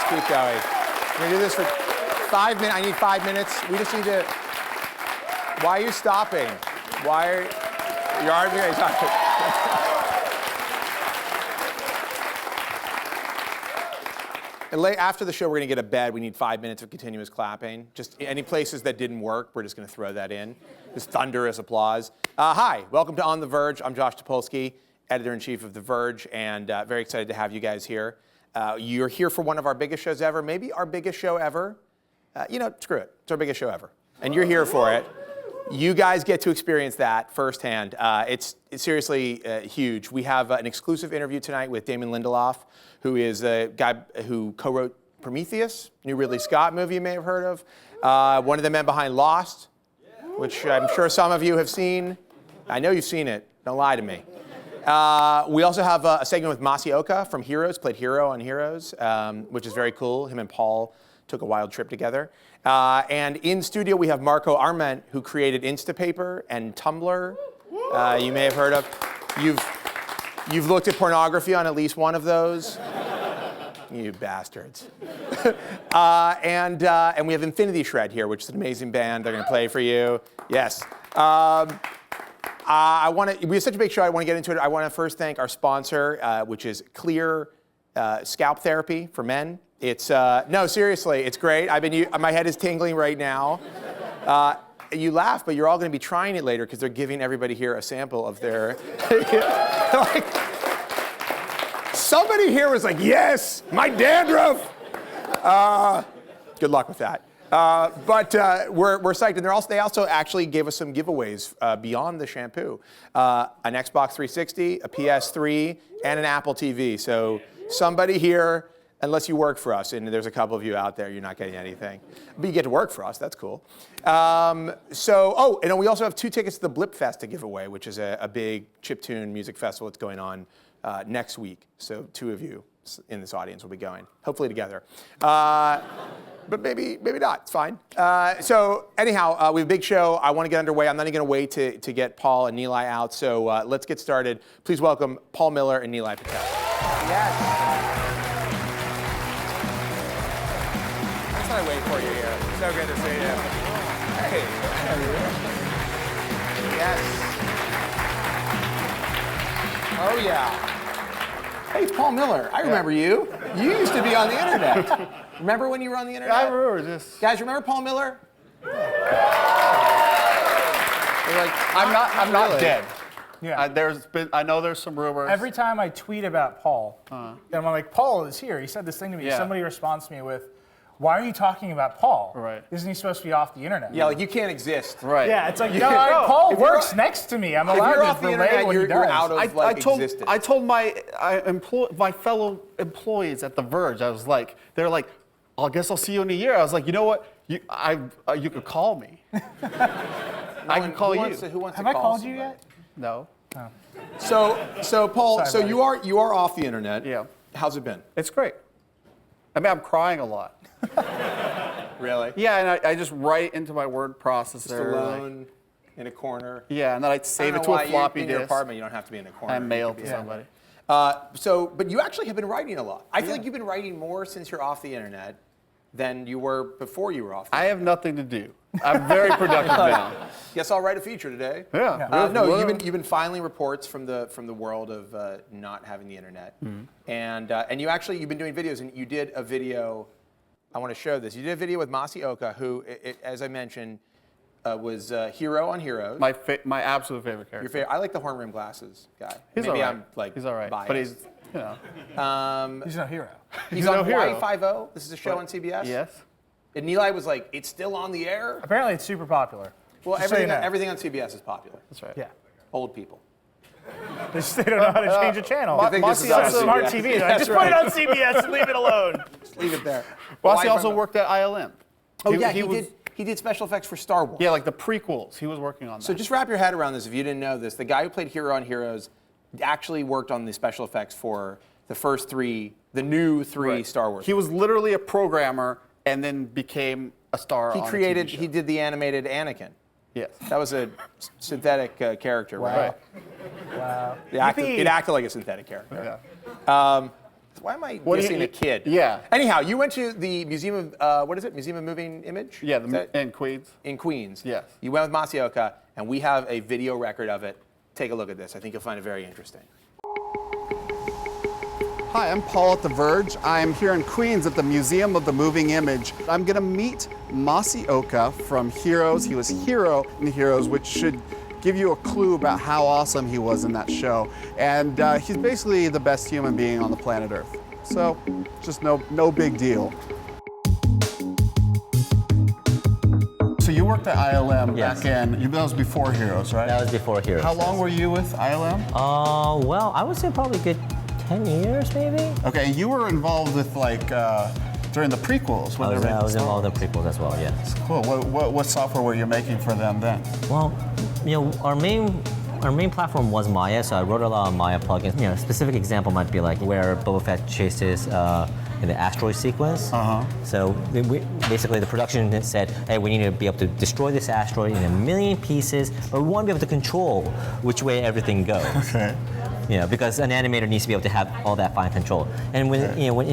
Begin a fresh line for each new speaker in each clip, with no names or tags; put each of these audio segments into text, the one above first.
keep going. We're gonna do this for 5 minutes. I need 5 minutes. We just need to. Why are you stopping? Why are you arguing? And after the show, we're gonna get a bed. We need 5 minutes of continuous clapping. Just any places that didn't work, we're just gonna throw that in. Just thunderous applause. Hi, welcome to On the Verge. I'm Josh Topolsky, editor-in-chief of The Verge, and very excited to have you guys here. You're here for one of our biggest shows ever, maybe our biggest show ever. Screw it. It's our biggest show ever. And you're here for it. You guys get to experience that firsthand. It's seriously huge. We have an exclusive interview tonight with Damon Lindelof, who is a guy who co-wrote Prometheus, new Ridley Scott movie you may have heard of. One of the men behind Lost, which I'm sure some of you have seen. I know you've seen it. Don't lie to me. We also have a segment with Masi Oka from Heroes, played Hero on Heroes, which is very cool. Him and Paul took a wild trip together. And in studio, we have Marco Arment, who created Instapaper and Tumblr. You may have heard of. You've looked at pornography on at least one of those. You bastards. And we have Infinity Shred here, which is an amazing band. They're going to play for you. Yes. We have such a big show, I want to get into it. I want to first thank our sponsor, which is Clear Scalp Therapy for Men. It's, no, seriously, it's great. My head is tingling right now. You laugh, but you're all going to be trying it later because they're giving everybody here a sample of their, somebody here was like, yes, my dandruff. Good luck with that. But we're psyched, and they also actually gave us some giveaways beyond the shampoo. An Xbox 360, a PS3, and an Apple TV. So somebody here, unless you work for us, and there's a couple of you out there, you're not getting anything. But you get to work for us, that's cool. And we also have 2 tickets to the Blip Fest to give away, which is a big chiptune music festival that's going on next week. So 2 of you in this audience will be going, hopefully together. But maybe not, it's fine. So anyhow, we have a big show. I want to get underway. I'm not even going to wait to get Paul and Nilay out, so let's get started. Please welcome Paul Miller and Nilay Patel. Yes. That's what I wait for you here. So good to see you. Hey. Yes. Oh yeah. Hey, it's Paul Miller. I remember you. You used to be on the internet. Remember when you were on the internet?
I remember this.
Guys, remember Paul Miller? You're like,
I'm not
really
dead.
Yeah.
I know there's some rumors.
Every time I tweet about Paul, and I'm like, Paul is here. He said this thing to me. Yeah. Somebody responds to me with, why are you talking about Paul?
Right.
Isn't he supposed to be off the internet?
Yeah, like you can't exist.
Right.
Yeah, it's like, no, Paul works next to me. I'm allowed to relay what he does.
You're out of existence.
I told my fellow employees at The Verge, they're like, I guess I'll see you in a year. I was like, you know what? You could call me. I can call you.
Who wants
Have
to
I
call
called
somebody?
you yet?
No.
Oh.
So Paul,
Sorry,
you are off the internet.
Yeah.
How's it been?
It's great. I mean, I'm crying a lot.
Really?
Yeah, and I just write into my word processor.
Just alone in a corner.
Yeah, and then I save it to a floppy
in
disk.
your apartment, you don't have to be in a corner.
And mail to somebody.
But you actually have been writing a lot. I feel like you've been writing more since you're off the internet than you were before you were off the internet.
I have nothing to do. I'm very productive now.
Guess I'll write a feature today.
Yeah.
No, you've been filing reports from the world of not having the internet, and you've been doing videos, and you did a video. I want to show this. You did a video with Masi Oka, who, as I mentioned, was Hero on Heroes.
My absolute favorite character.
Your favorite? I like the horn rim glasses guy.
He's
Maybe
all right.
I'm like
he's all right,
biased.
but he's
He's no hero.
He's on Hawaii Five-0. This is a show on CBS.
Yes.
And Nilay was like, it's still on the air?
Apparently it's super popular.
Well, everything on CBS is popular.
That's right.
Yeah.
Old people.
They don't know how to change a channel.
Masi also
smart TV. Just put it on CBS and leave it alone.
Just leave it there.
Masi also worked at ILM.
Oh, he did special effects for Star Wars.
Yeah, like the prequels. He was working on that.
So just wrap your head around this if you didn't know this. The guy who played Hero on Heroes actually worked on the special effects for the new three Star Wars.
He was literally a programmer and then became a star on a TV show.
He did the animated Anakin.
Yes.
That was a synthetic character, right?
Wow.
It acted like a synthetic character.
Yeah.
Why am I
What do
dissing
you-
a kid?
yeah.
Anyhow, you went to the Museum of, what is it? Museum of Moving Image?
Yeah,
Is that-
in Queens.
in Queens.
Yes.
You went with Masi Oka, and we have a video record of it. Take a look at this. I think you'll find it very interesting.
Hi, I'm Paul at The Verge. I'm here in Queens at the Museum of the Moving Image. I'm gonna meet Masi Oka from Heroes. He was Hero in Heroes, which should give you a clue about how awesome he was in that show. And he's basically the best human being on the planet Earth. So, just no big deal. So you worked at ILM
Yes.
back in, that was before Heroes, right?
That was before Heroes.
How long were you with ILM?
Well, I would say probably a good 10 years, maybe.
Okay, you were involved with like during the prequels when
I
they
was,
were making
I was
Star
involved in
Wars.
prequels as well, yeah.
Cool. What software were you making for them then?
Well, our main platform was Maya, so I wrote a lot of Maya plugins. A specific example might be like where Boba Fett chases in the asteroid sequence. So basically the production said, hey, we need to be able to destroy this asteroid in a million pieces, but we want to be able to control which way everything goes.
Okay.
Because an animator needs to be able to have all that fine control. And when when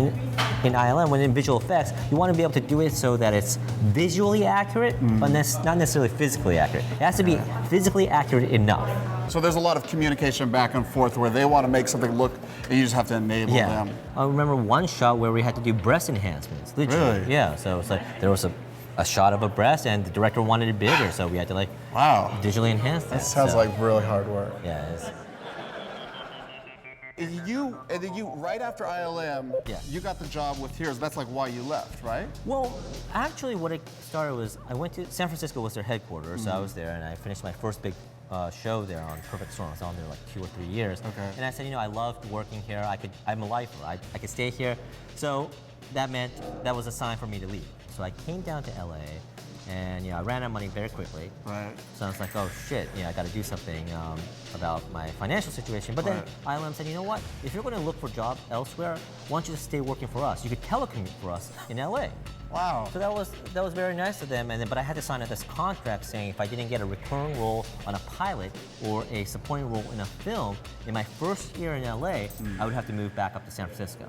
in ILM, when in visual effects, you want to be able to do it so that it's visually accurate, but not necessarily physically accurate. It has to be physically accurate enough.
So there's a lot of communication back and forth where they want to make something look, and you just have to enable them.
I remember one shot where we had to do breast enhancements. Literally.
Really?
Yeah. So it's like there was a shot of a breast, and the director wanted it bigger, so we had to
Wow.
digitally enhance that.
That sounds like really hard work.
Yeah.
You right after ILM,
Yeah.
you got the job with Heroes. That's like why you left, right?
Well, actually, what it started was I went to San Francisco was their headquarters, so I was there and I finished my first big show there on Perfect Storm. I was on there like 2 or 3 years.
Okay.
And I said, I loved working here. I'm a lifer. I could stay here. So that meant that was a sign for me to leave. So I came down to LA, and I ran out of money very quickly.
Right.
So I was like, oh shit, I got to do something about my financial situation. But then ILM said, you know what? If you're going to look for a job elsewhere, why don't you just stay working for us? You could telecommute for us in LA.
Wow.
So that was very nice of them. But I had to sign this contract saying if I didn't get a recurring role on a pilot or a supporting role in a film in my first year in LA, I would have to move back up to San Francisco.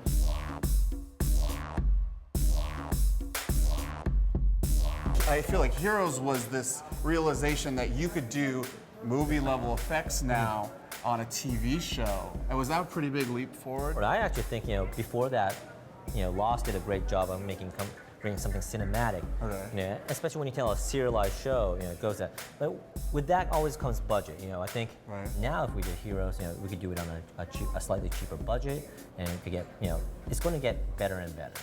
I feel like Heroes was this realization that you could do movie level effects now on a TV show. And was that a pretty big leap forward?
But I actually think, before that, Lost did a great job of bringing something cinematic.
Okay.
Especially when you tell a serialized show, it goes that. But with that always comes budget. I think now if we did Heroes, we could do it on a slightly cheaper budget, and we could get, it's going to get better and better.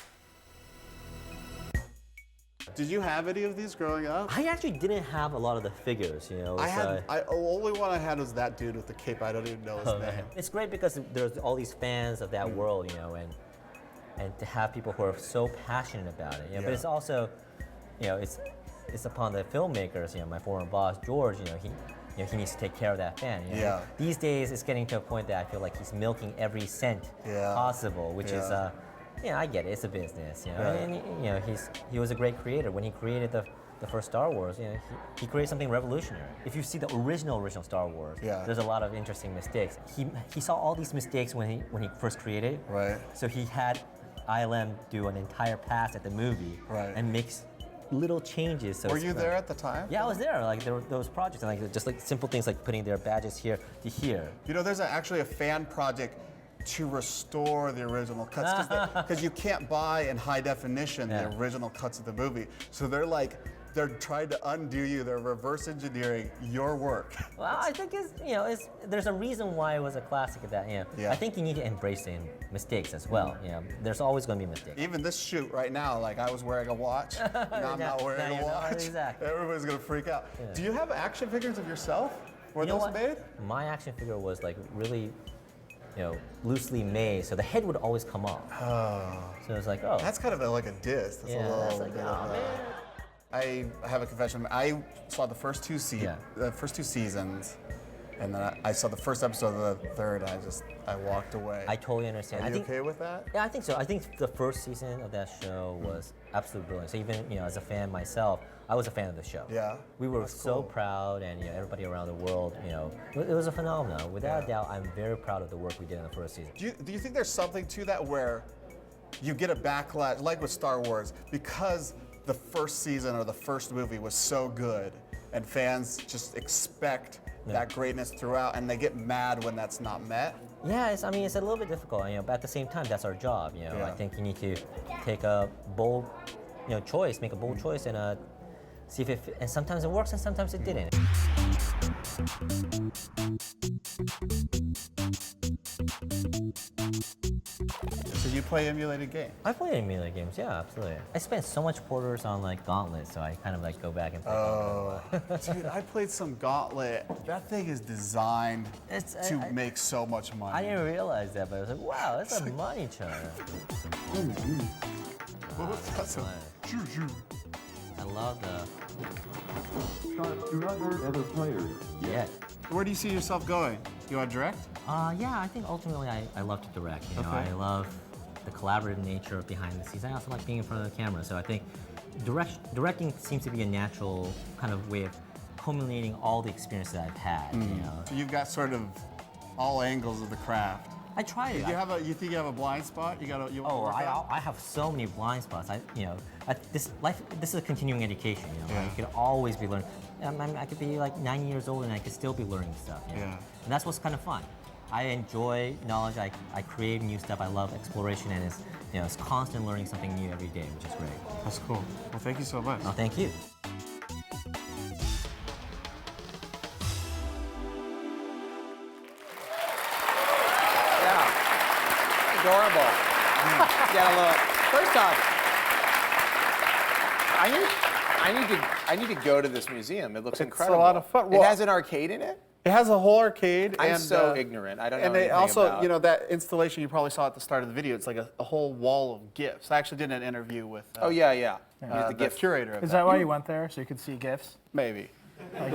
Did you have any of these growing up?
I actually didn't have a lot of the figures,
The only one I had was that dude with the cape. I don't even know his name.
It's great because there's all these fans of that world, and to have people who are so passionate about it. But it's also, it's upon the filmmakers. My former boss George. He needs to take care of that fan. These days, it's getting to a point that I feel like he's milking every cent possible, which is. I get it. It's a business, and he was a great creator. When he created the first Star Wars, he created something revolutionary. If you see the original Star Wars, there's a lot of interesting mistakes. He saw all these mistakes when he first created.
Right.
So he had ILM do an entire pass at the movie and makes little changes. So
Were you there at the time?
Yeah, I was there. Like there were those projects, and just simple things like putting their badges here to here.
There's actually a fan project to restore the original cuts because you can't buy in high definition the original cuts of the movie. So they're trying to undo you. They're reverse engineering your work.
Well, I think there's a reason why it was a classic of that. I think you need to embrace the mistakes as well. There's always going to be mistakes.
Even this shoot right now, like I was wearing a watch. Now I'm not wearing a watch.
Exactly.
Everybody's gonna freak out.
Yeah.
Do you have action figures of yourself? Were those made?
My action figure was really, loosely made, so the head would always come off. Oh. So it's like, oh.
That's kind of like a diss. That's a little
that's like,
bit
oh, man.
I have a confession. I saw the first two seasons, And then I saw the first episode of the third, and I walked away.
I totally understand.
Are
I
you
think,
okay with that?
Yeah, I think so. I think the first season of that show was absolutely brilliant. So even as a fan myself, I was a fan of the show.
Yeah,
we were
that's
so
cool.
proud, and everybody around the world, it was a phenomenon. Without a doubt, I'm very proud of the work we did in the first season.
Do you think there's something to that where you get a backlash, like with Star Wars, because the first season or the first movie was so good, and fans just expect that greatness throughout, and they get mad when that's not met?
Yeah, it's a little bit difficult, but at the same time, that's our job. I think you need to take a bold, choice, make a bold choice, and see if and sometimes it works and sometimes it didn't.
So you play emulated games?
I play emulated games, yeah, absolutely. I spent so much quarters on Gauntlet, so I kind of go back and play Gauntlet.
Dude, I played some Gauntlet. That thing is designed to make so much money.
I didn't realize that, but I was like, wow, that's a money churn.
That's a
I love the. Yeah.
Where do you see yourself going? You want to direct?
Yeah, I think ultimately I love to direct. I love the collaborative nature of behind the scenes. I also like being in front of the camera. So I think directing seems to be a natural kind of way of culminating all the experience that I've had.
So you've got sort of all angles of the craft.
I try to.
You think you have a blind spot?
I have so many blind spots. This is a continuing education. You could always be learning. I could be like 9 years old and I could still be learning stuff. And that's what's kind of fun. I enjoy knowledge. I create new stuff. I love exploration, and it's constant learning something new every day, which is great.
That's cool. Well, thank you so much.
Oh, thank you.
Adorable. Gotta love it. First off, I need to go to this museum. It looks incredible.
It's a lot of fun.
It has an arcade in it?
It has a whole arcade.
I'm so ignorant. I don't know anything
also,
about.
that installation you probably saw at the start of the video, it's like a whole wall of GIFs. I actually did an interview with the
gift
curator of
Is that why you went there, so you could see GIFs?
Maybe.
Like,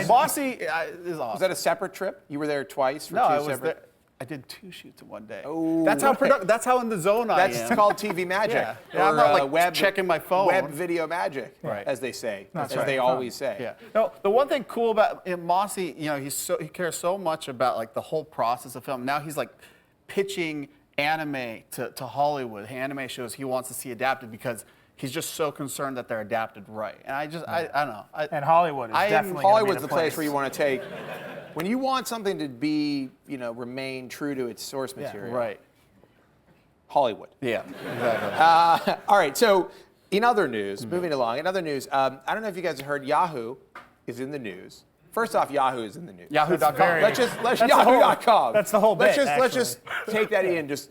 Masi is awesome.
Was that a separate trip? You were there twice for
No,
two
I was
separate...
there. I did 2 shoots in one day.
Oh,
That's how in the zone I am.
That's called TV magic.
Yeah, I'm
or,
not
web,
checking my phone.
Web video magic,
Right.
as they say,
That's
as
right.
they always say.
Yeah. No, the one thing cool about Masi, he cares so much about the whole process of film. Now he's pitching anime to Hollywood, anime shows he wants to see adapted because he's just so concerned that they're adapted right. And I don't know.
and Hollywood is definitely gonna
Hollywood's
be
the place where you want to take. When you want something to be, remain true to its source material.
Right.
Hollywood.
Yeah, exactly.
All right, so in other news, moving along, I don't know if you guys have heard, Yahoo is in the news. First off, Yahoo is in the news.
Yahoo.com.
Let's Yahoo.com.
That's the whole bit,
Let's just
actually.
take that in, just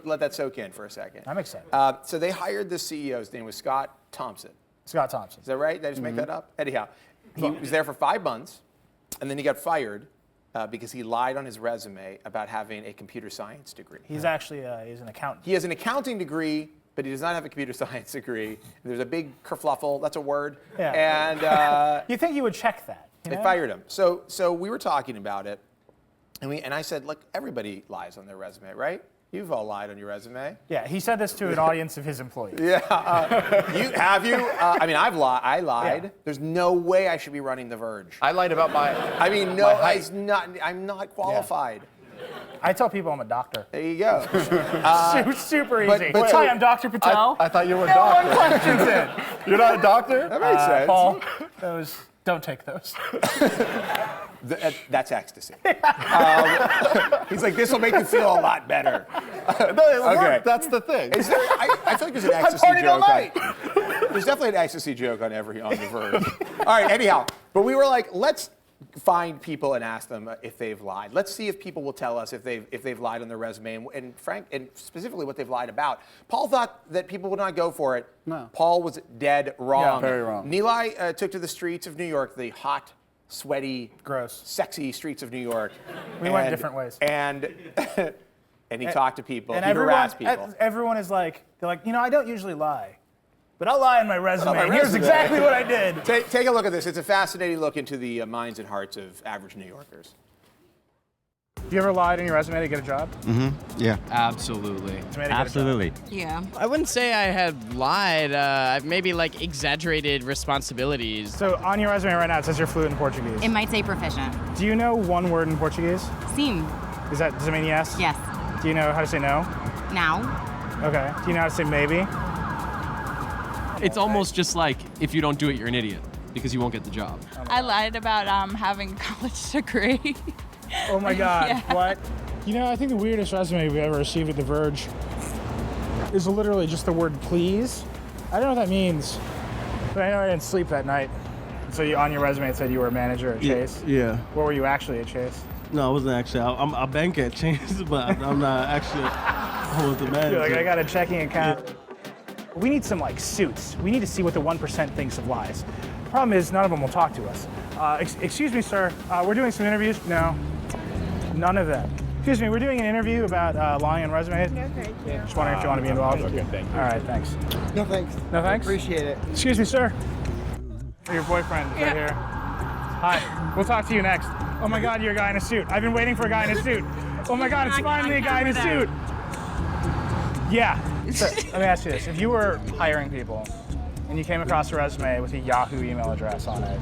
let that soak in for a second.
I'm excited.
So they hired the CEO. His name was Scott Thompson.
Scott Thompson.
Is that right? Did I just make that up? Anyhow, he was there for 5 months, and then he got fired because he lied on his resume about having a computer science degree.
He's actually he's an accountant.
He has an accounting degree, but he does not have a computer science degree. There's a big kerfluffle. That's a word.
Yeah.
And
You think he would check that?
they fired him. So we were talking about it, and I said, look, everybody lies on their resume, right? You've all lied on your resume.
Yeah, he said this to an audience of his employees.
Yeah. Have you? I've lied. I lied.
Yeah.
There's no way I should be running The Verge.
I lied about my.
I'm not qualified.
I tell people I'm a doctor.
There you go.
Super easy.
but
Hi, I'm Dr. Patel.
I thought you were a
no
doctor.
one questions it.
You're not a doctor?
That makes sense.
Paul, don't take those.
That's ecstasy. He's like, this will make you feel a lot better.
Okay. That's the thing.
Is there? I feel like there's an ecstasy
partied all
joke.
night.
There's definitely an ecstasy joke on The Verge. All right. Anyhow, but we were like, let's find people and ask them if they've lied. Let's see if people will tell us if they've lied on their resume and specifically what they've lied about. Paul thought that people would not go for it.
No.
Paul was dead wrong.
Yeah, very wrong.
Nilay took to the streets of New York, the hot, sweaty,
Gross.
sexy streets of New York.
We went different ways.
And he talked to people.
And
he harassed people.
everyone is like, they're like, I don't usually lie, but I'll lie on my resume.
my
And here's
resume.
exactly what I did.
Take a look at this. It's a fascinating look into the minds and hearts of average New Yorkers.
Do you ever lied on your resume to get a job?
Yeah.
Absolutely.
To get a job?
Absolutely.
Yeah.
I wouldn't say I had lied. I've maybe like exaggerated responsibilities.
So on your resume right now, it says you're fluent in Portuguese.
It might say proficient.
Do you know one word in Portuguese?
Sim.
Does it mean yes?
Yes.
Do you know how to say no?
Now.
Okay. Do you know how to say maybe?
It's almost just like if you don't do it, you're an idiot because you won't get the job.
I lied about having a college degree.
Oh my God,
Yeah.
what? You know, I think the weirdest resume we've ever received at The Verge is literally just the word please. I don't know what that means, but I know I didn't sleep that night. So on your resume it said you were a manager at Chase.
Yeah.
What were you actually at Chase?
No, I wasn't actually. I'm a bank at Chase, but I'm not actually. I was the manager.
You're like, I got a checking account. We need some like suits. We need to see what the 1% thinks of lies. The problem is none of them will talk to us. Excuse me, sir. We're doing some interviews. No, none of them. Excuse me, we're doing an interview about lying on resumes.
No, thank you.
Just wondering if you want to be involved.
Okay,
thank you. All right, thanks.
No thanks.
No thanks?
Appreciate it.
Excuse me, sir. Your boyfriend right here. Hi, we'll talk to you next. Oh my God, you're a guy in a suit. I've been waiting for a guy in a suit. Oh my God, it's finally a guy in a suit. Yeah. So, let me ask you this. If you were hiring people and you came across a resume with a Yahoo email address on it,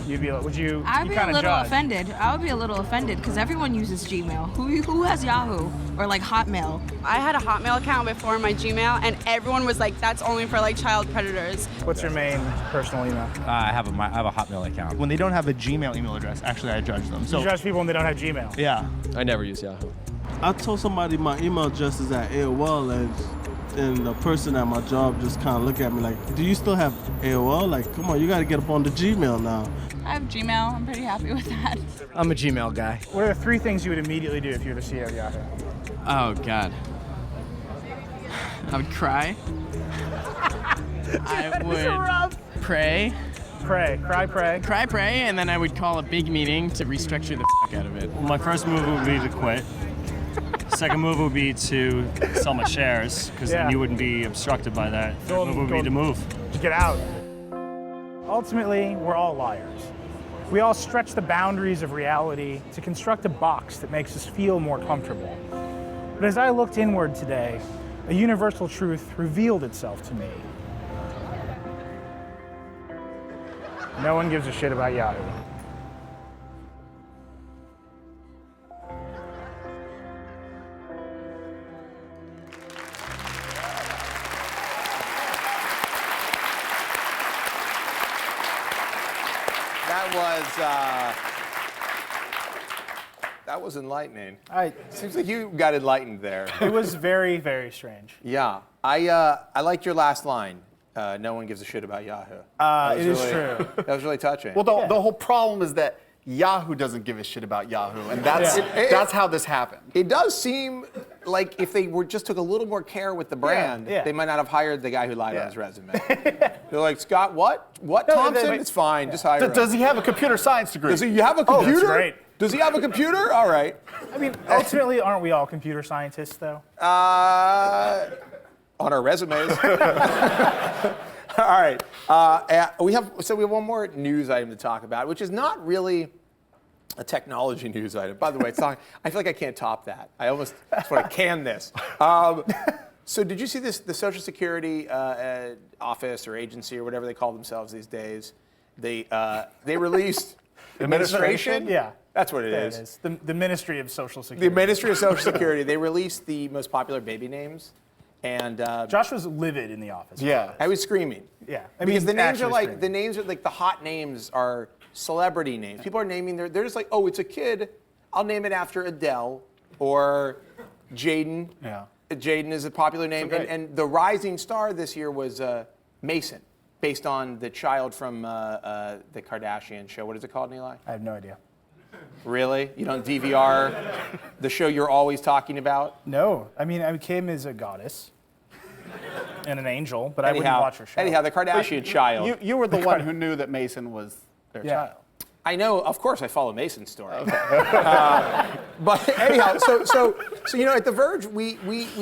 would you
I'd be a
kinda
little
judge?
offended. I would be a little offended because everyone uses Gmail. Who has Yahoo or like Hotmail?
I had a Hotmail account before my Gmail, and everyone was like, "That's only for like child predators."
What's your main personal email?
I have a Hotmail account. When they don't have a Gmail email address, actually I judge them.
You judge people when they don't have Gmail.
Yeah.
I never use Yahoo.
I told somebody my email address is at AOL, and the person at my job just kind of looked at me like, "Do you still have AOL? Like, come on, you got to get up on the Gmail now."
I have Gmail. I'm pretty happy with that.
I'm a Gmail guy.
What are the 3 things you would immediately do if you were the CEO of Yahoo?
Oh God. I would cry. I would pray. Pray, and then I would call a big meeting to restructure the fuck out of it.
My first move would be to quit. Second move would be to sell my shares, because then you wouldn't be obstructed by that. Third move would be to move.
Get out. Ultimately, we're all liars. We all stretch the boundaries of reality to construct a box that makes us feel more comfortable. But as I looked inward today, a universal truth revealed itself to me. No one gives a shit about Yahoo.
That was enlightening.
I
Seems like you got enlightened there.
It was very, very strange.
Yeah, I liked your last line. No one gives a shit about Yahoo.
It is true.
That was really touching.
Well, the whole problem is that Yahoo doesn't give a shit about Yahoo, and that's how this happened.
It does seem like if they just took a little more care with the brand, they might not have hired the guy who lied on his resume. They're like, Scott, what? What, Thompson? It's fine, just hire him.
Does he have a computer science degree?
Does he have a computer?
That's great.
Does he have a computer? All right.
I mean, ultimately, aren't we all computer scientists, though?
On our resumes. All right. We have one more news item to talk about, which is not really a technology news item. By the way, I feel like I can't top that. I almost just want to can this. So did you see this? The Social Security office or agency or whatever they call themselves these days, they released administration?
Yeah.
That's what it
There
is.
it is. The Ministry of Social Security.
The Ministry of Social Security. They released the most popular baby names. And
Josh was livid in the office.
Yeah.
I was screaming.
Yeah.
Because the names are
actually
like the hot names are celebrity names. People are naming they're just like, oh, it's a kid. I'll name it after Adele or Jaden.
Yeah.
Jaden is a popular name.
great.
And the rising star this year was Mason, based on the child from the Kardashian show. What is it called, Neeli?
I have no idea.
Really? You don't DVR the show you're always talking about?
No. I mean, Kim is a goddess and an angel, but I wouldn't watch her show.
Anyhow, the Kardashian child.
You were the one who knew that Mason was their child.
I know, of course, I follow Mason's story. But anyhow, so you know, at The Verge, we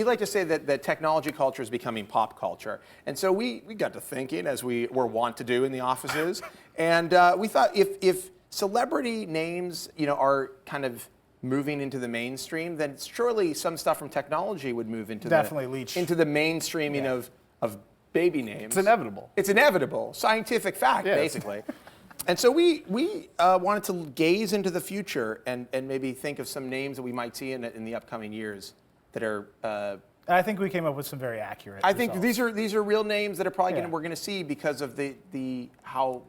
like to say that technology culture is becoming pop culture, and so we got to thinking, as we were wont to do in the offices, and we thought if celebrity names, you know, are kind of moving into the mainstream, then surely some stuff from technology would move into
Definitely leach.
into the mainstreaming of baby names.
It's inevitable.
It's inevitable. Scientific fact,
Yes.
basically. And so we wanted to gaze into the future and maybe think of some names that we might see in the upcoming years that are.
And I think we came up with some very accurate.
I think
results.
these are real names that are probably
Yeah.
we're going to see because of how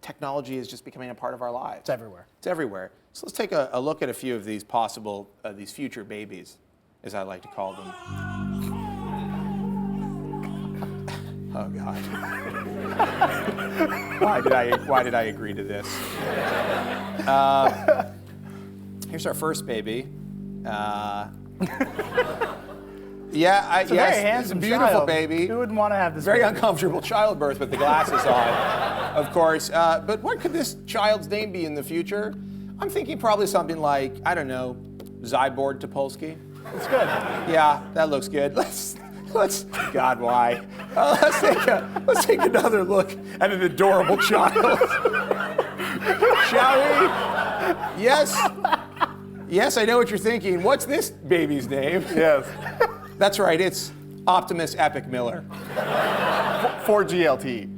technology is just becoming a part of our lives.
It's everywhere.
It's everywhere. So let's take a look at a few of these possible these future babies, as I like to call them. Oh God. Why did I agree to this? Here's our first baby.
It's a very handsome
beautiful
child.
baby.
Who wouldn't want to have this?
Very
baby?
uncomfortable childbirth with the glasses on, of course. But what could this child's name be in the future? I'm thinking probably something like, I don't know, Zyborg Topolsky.
It's good.
Yeah, that looks good. Let's God, why? Let's take another look at an adorable child. Shall we? Yes. Yes, I know what you're thinking. What's this baby's name?
Yes.
That's right, it's Optimus Epic Miller.
4GLT.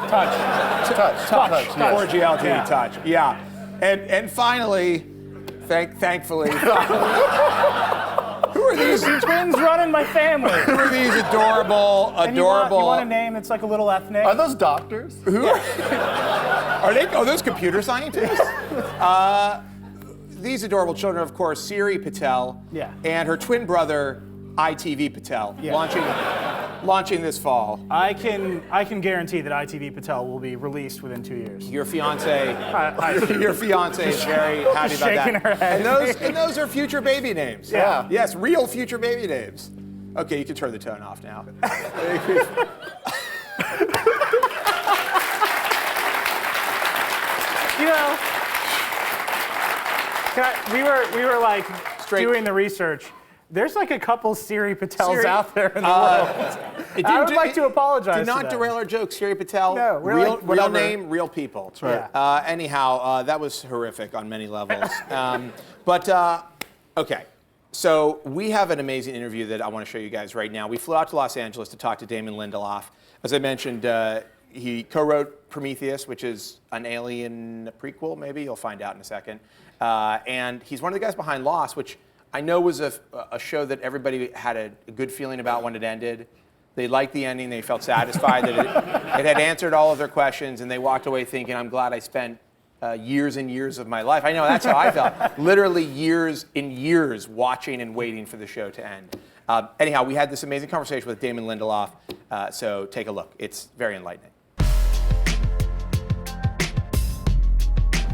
Touch.
Touch. Yes.
4GLT
Yeah.
Touch. Yeah. And finally, thankfully, who are these
Twins running my family.
who are these adorable
And you want a name that's like a little ethnic?
Are those doctors?
Are those computer scientists? These adorable children, of course, Siri Patel and her twin brother, ITV Patel, launching this fall.
I can guarantee that ITV Patel will be released within 2 years.
Your fiance is very happy about
shaking
that.
her head.
And those are future baby names.
Yeah.
Yes, real future baby names. Okay, you can turn the tone off now.
You know, we were like doing the research. There's like a couple Siri Patels out there in the world. I would like to apologize.
Did not
to them.
derail our joke, Siri Patel.
No, we're
real,
like, whatever.
real name, real people.
That's right.
Yeah.
Anyhow, that was horrific on many levels. Okay. So we have an amazing interview that I want to show you guys right now. We flew out to Los Angeles to talk to Damon Lindelof. As I mentioned, he co-wrote Prometheus, which is an Alien prequel, maybe. You'll find out in a second. And he's one of the guys behind Lost, which I know was a show that everybody had a good feeling about when it ended. They liked the ending. They felt satisfied that it had answered all of their questions, and they walked away thinking, I'm glad I spent years and years of my life. I know, that's how I felt. Literally years and years watching and waiting for the show to end. Anyhow, we had this amazing conversation with Damon Lindelof, so take a look. It's very enlightening.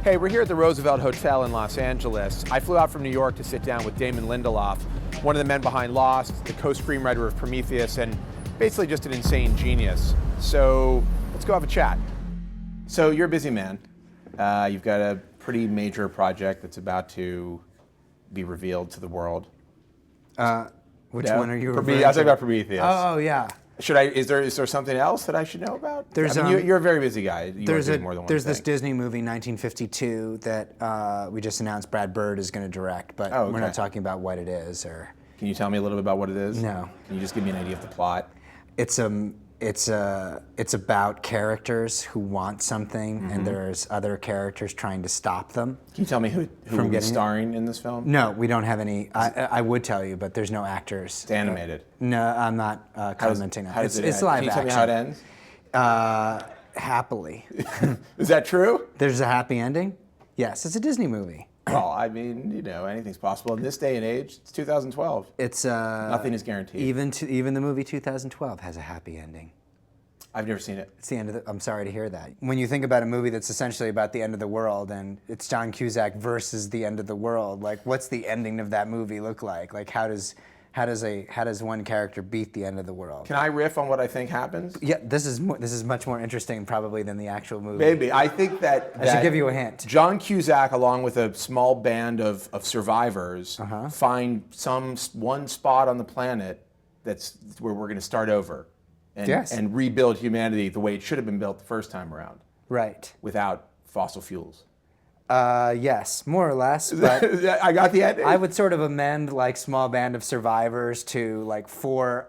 Hey, we're here at the Roosevelt Hotel in Los Angeles. I flew out from New York to sit down with Damon Lindelof, one of the men behind Lost, the co-screenwriter of Prometheus, and basically just an insane genius. So let's go have a chat. So you're a busy man. You've got a pretty major project that's about to be revealed to the world.
Which
No?
one are you
I
referring
was talking
to?
about Prometheus.
Oh, yeah.
Is there something else that I should know about?
There's,
I mean, you're a very busy guy. You
There's
are doing more than one
this
thing.
Disney movie, 1952, that we just announced Brad Bird is going to direct, but
Oh, okay.
we're not talking about what it is or.
Can you tell me a little bit about what it is?
No.
Can you just give me an idea of the plot?
It's about characters who want something, and there's other characters trying to stop them.
Can you tell me who will be starring in this film?
No, we don't have any. I would tell you, but there's no actors.
It's animated.
No, I'm not commenting on
How
it.
does it
It's
end?
live
Can you tell
action.
me how it ends?
Happily.
Is that true?
There's a happy ending? Yes, it's a Disney movie.
Well, I mean, anything's possible. In this day and age, it's 2012.
It's
Nothing is guaranteed.
Even the movie 2012 has a happy ending.
I've never seen it.
It's the end of I'm sorry to hear that. When you think about a movie that's essentially about the end of the world and it's John Cusack versus the end of the world, like what's the ending of that movie look like? Like how does one character beat the end of the world?
Can I riff on what I think happens?
Yeah, this is much more interesting probably than the actual movie.
Maybe. I think that
I should give you a hint.
John Cusack, along with a small band of survivors, find one spot on the planet that's where we're going to start over and rebuild humanity the way it should have been built the first time around.
Right.
Without fossil fuels.
Yes, more or less. But
I got the ending.
I would sort of amend like Small Band of Survivors to like 4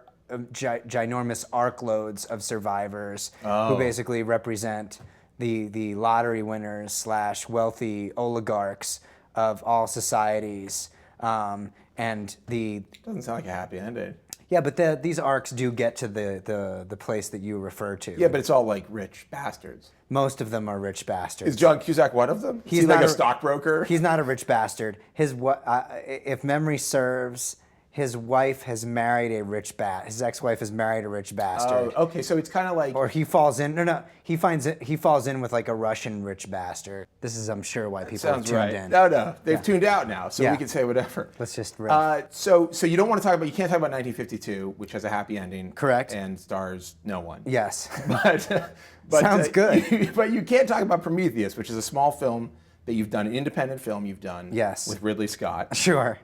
ginormous arc loads of survivors who basically represent the lottery winners / wealthy oligarchs of all societies. And the
Doesn't sound like a happy ending.
yeah, but these arcs do get to the place that you refer to.
Yeah, but it's all like rich bastards.
Most of them are rich bastards.
Is John Cusack one of them? He's he like a stockbroker?
He's not a rich bastard. If memory serves, his wife has married a rich his ex-wife has married a rich bastard.
Oh, okay, so it's kind of like...
Or he falls in, he falls in with like a Russian rich bastard. This is, I'm sure, why people have tuned in.
No, they've tuned out now, so we can say whatever.
Let's just riff.
So you don't want to talk about, you can't talk about 1952, which has a happy ending.
Correct.
And stars no one.
Yes.
But
Sounds good.
But you can't talk about Prometheus, which is a small film that you've done, an independent film you've done with Ridley Scott.
Sure.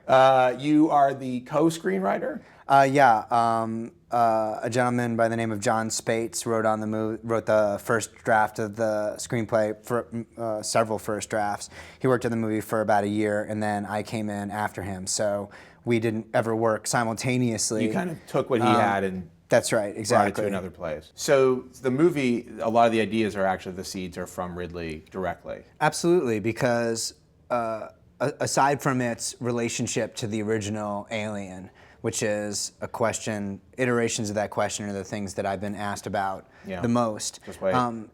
You are the co-screenwriter?
A gentleman by the name of John Spates wrote the first draft of the screenplay, for several first drafts. He worked on the movie for about a year, and then I came in after him. So we didn't ever work simultaneously.
You kind of took what he had and...
That's right, exactly.
Brought it to another place. So the movie, a lot of the ideas are actually, the seeds are from Ridley directly.
Absolutely, because aside from its relationship to the original Alien, which is a question, iterations of that question are the things that I've been asked about the most.
Just wait.
I'm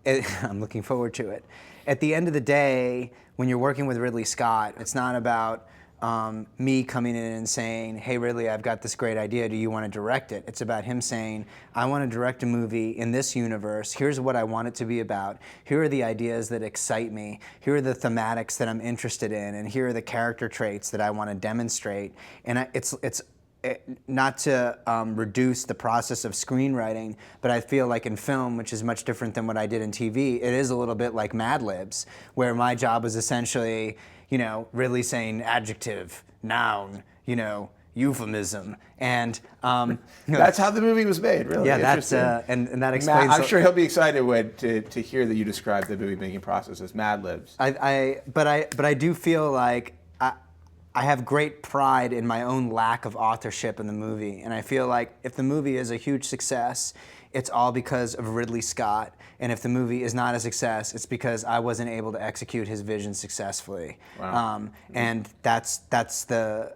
looking forward to it. At the end of the day, when you're working with Ridley Scott, it's not about me coming in and saying, hey Ridley, I've got this great idea, do you want to direct it? It's about him saying, I want to direct a movie in this universe, here's what I want it to be about, here are the ideas that excite me, here are the thematics that I'm interested in, and here are the character traits that I want to demonstrate. And it's not to reduce the process of screenwriting, but I feel like in film, which is much different than what I did in TV, it is a little bit like Mad Libs, where my job was essentially, Ridley saying adjective, noun, euphemism, and
that's how the movie was made, really.
Yeah, that's and that explains.
I'm sure he'll be excited to hear that you describe the movie making process as Mad Libs.
But I do feel like I have great pride in my own lack of authorship in the movie, and I feel like if the movie is a huge success, it's all because of Ridley Scott, and if the movie is not a success, it's because I wasn't able to execute his vision successfully.
Wow.
And that's the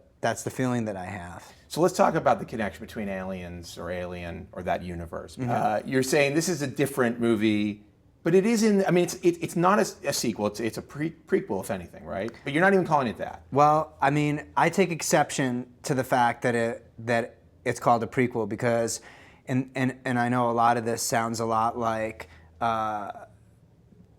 feeling that I have.
So let's talk about the connection between Aliens or Alien or that universe. Mm-hmm. You're saying this is a different movie, but it is in. I mean, it's not a sequel. It's a prequel, if anything, right? But you're not even calling it that.
Well, I mean, I take exception to the fact that it's called a prequel because. And I know a lot of this sounds a lot like that